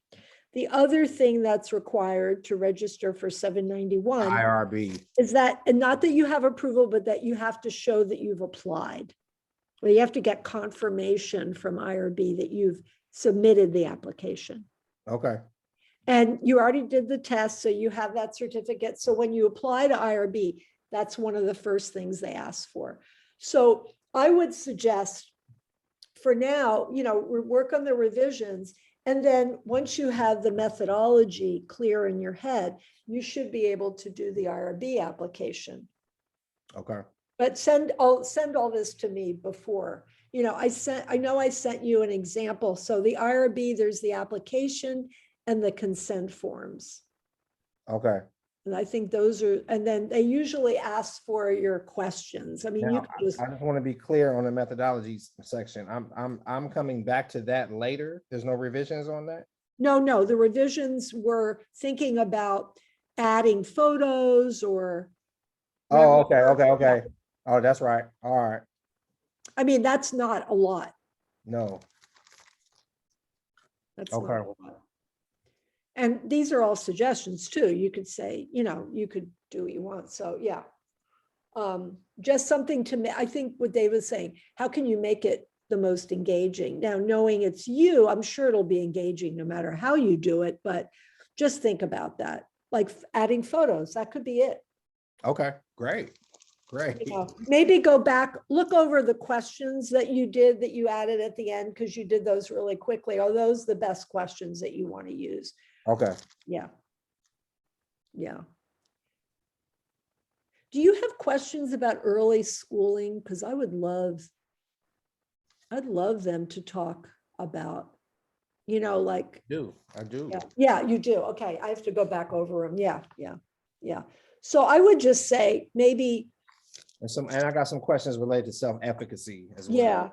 The other thing that's required to register for 791 IRB. is that, and not that you have approval, but that you have to show that you've applied. Well, you have to get confirmation from IRB that you've submitted the application. Okay. And you already did the test, so you have that certificate. So when you apply to IRB, that's one of the first things they ask for. So I would suggest for now, you know, work on the revisions. And then once you have the methodology clear in your head, you should be able to do the IRB application. Okay. But send all this to me before. You know, I know I sent you an example. So the IRB, there's the application and the consent forms. Okay. And I think those are, and then they usually ask for your questions. I mean, you Now, could just, I just want to be clear on the methodologies section. I'm coming back to that later. There's no revisions on that? no, the revisions were thinking about adding photos or. Oh, okay. Oh, that's right. All right. I mean, that's not a lot. No. That's not Okay. a lot. And these are all suggestions too. You could say, you know, you could do what you want. So yeah. Just something to me. I think what Dave was saying, how can you make it the most engaging? Now, knowing it's you, I'm sure it'll be engaging no matter how you do it, but just think about that. Like adding photos, that could be it. Okay, great. Great. You know, maybe go back, look over the questions that you did, that you added at the end, because you did those really quickly. Are those the best questions that you want to use? Okay. Yeah. Yeah. Do you have questions about early schooling? Because I'd love them to talk about, you know, like, I do. yeah, you do. Okay, I have to go back over them. Yeah. So I would just say maybe, And I got some questions related to self-efficacy as well. yeah,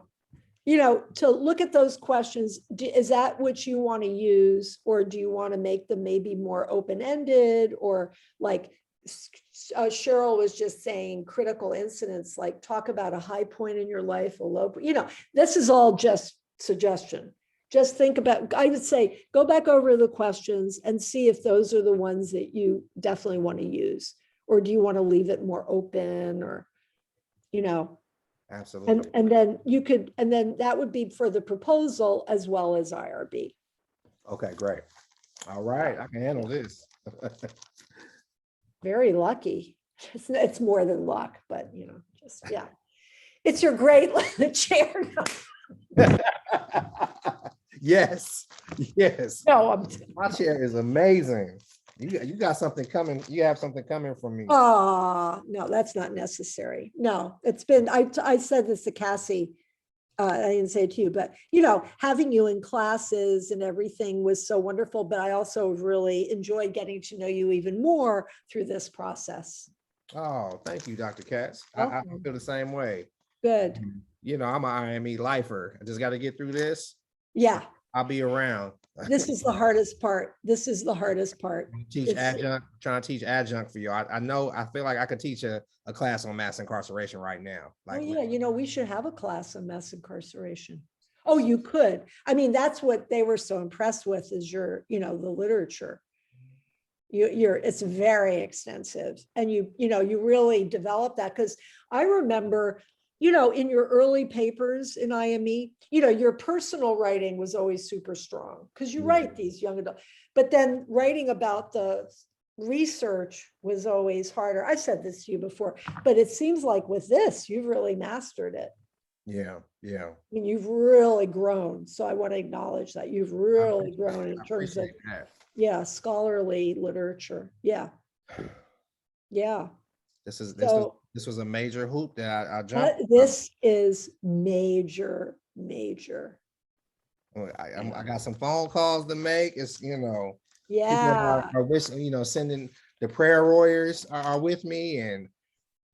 you know, to look at those questions. Is that what you want to use? Or do you want to make them maybe more open-ended, or like Cheryl was just saying, critical incidents, like talk about a high point in your life, a low, you know, this is all just suggestion. Just think about, I would say, go back over the questions and see if those are the ones that you definitely want to use, or do you want to leave it more open, or, you know, Absolutely. and then you could, and then that would be for the proposal as well as IRB. Okay, great. All right, I can handle this. Very lucky. It's more than luck, but you know, just, yeah. It's your great chair. Yes, yes. No, My chair is amazing. You got something coming. You have something coming from me. no, that's not necessary. No, it's been, I said this to Cassie. I didn't say it to you, but you know, having you in classes and everything was so wonderful, but I also really enjoyed getting to know you even more through this process. Oh, thank you, Dr. Katz. I Welcome. feel the same way. Good. You know, I'm an IME lifer. I just got to get through this. Yeah, I'll be around. this is the hardest part. This is the hardest part. Teach It's- adjunct, trying to teach adjunct for you. I know, I feel like I could teach a class on mass incarceration right now. Oh, Like, yeah, you know, we should have a class on mass incarceration. Oh, you could. I mean, that's what they were so impressed with, is your, you know, the literature. It's very extensive, and you know, you really develop that, because I remember, you know, in your early papers in IME, you know, your personal writing was always super strong, because you Yeah. write these young adults. but then writing about the research was always harder. I've said this to you before, but it seems like with this, you've really mastered it. Yeah, yeah. I mean, you've really grown. So I want to acknowledge that you've really grown in I terms of, appreciate that. yeah, scholarly literature. Yeah. Yeah. This is So this was a major hoop that I jumped. this is major, major. I got some phone calls to make. It's, you know, people Yeah. are wishing, you know, sending the prayer warriors are with me, and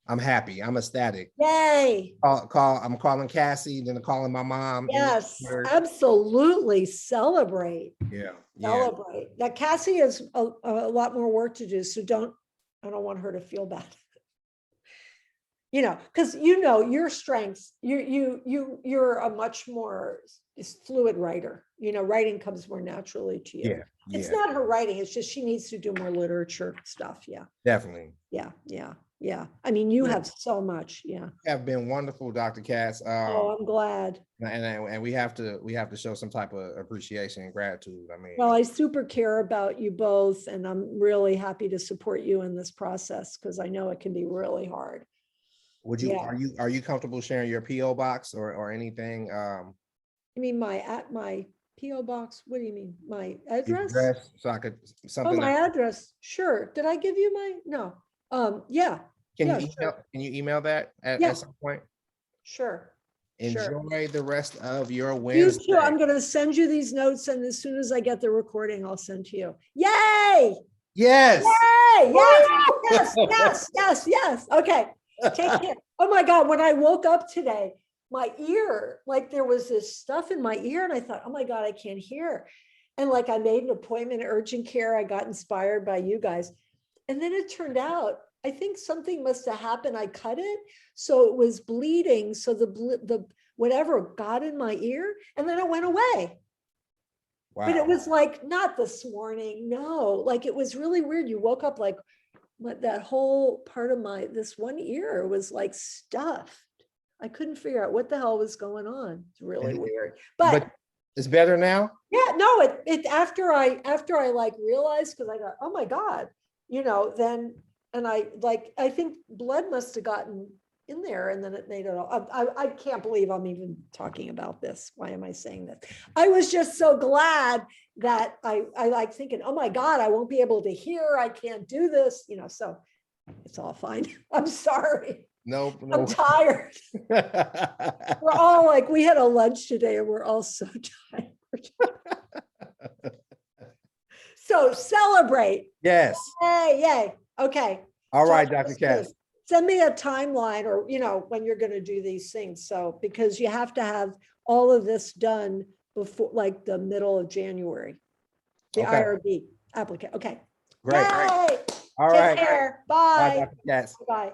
I'm happy. I'm ecstatic. Yay. I'm calling Cassie, then calling my mom. Yes, absolutely. Celebrate. Yeah, yeah. Celebrate. Now Cassie has a lot more work to do, so I don't want her to feel bad. You know, because you know your strengths, you're a much more fluid writer. You know, writing comes more naturally to you. Yeah, It's yeah. not her writing, it's just she needs to do more literature stuff. Yeah, Definitely. yeah, yeah, yeah. I mean, you Yeah. have so much. Yeah. Have been wonderful, Dr. Cass. Oh, I'm glad. And we have to show some type of appreciation and gratitude. I mean, Well, I super care about you both, and I'm really happy to support you in this process because I know it can be really hard. would you Yeah. are you comfortable sharing your PO box or anything? You mean my PO box? What do you mean? My Your address? address, so I could Oh, something my that, address. Sure. Did I give you my? No. Yeah, can yeah, you email sure. can you email that Yeah. at some point? Sure. Sure. Enjoy the rest of your You Wednesday. too. I'm going to send you these notes, and as soon as I get the recording, I'll send to you. Yay! Yes. Yay! Yes, yes, yes, yes. Okay. Take care. Oh my God. When I woke up today, my ear, like there was this stuff in my ear, and I thought, oh my God, I can't hear. And like I made an appointment at urgent care. I got inspired by you guys. And then it turned out, I think something must have happened. I cut it. So it was bleeding. So the whatever got in my ear, and then it went away. Wow. But it was like not this morning. No, like it was really weird. You woke up like that whole part of this one ear was like stuffed. I couldn't figure out what the hell was going on. It's really And- weird. but But it's better now. yeah, no, it after I like realized, because I got, oh my God, you know, then, and I think blood must have gotten in there, and then it made it all. I can't believe I'm even talking about this. Why am I saying this? I was just so glad that I like thinking, oh my God, I won't be able to hear. I can't do this, you know, so it's all fine. I'm sorry. No, I'm tired. We're all like, we had a lunch today and we're all so tired. So celebrate. Yes. Yay, yay. Okay. All right, Talk to Dr. us Cass. soon. Send me a timeline, or, you know, when you're going to do these things. So, because you have to have all of this done before like the middle of January. The Okay. IRB applicant. Okay. Great. Yay. All Take right. care. Bye, Bye. Dr. Cass. Bye.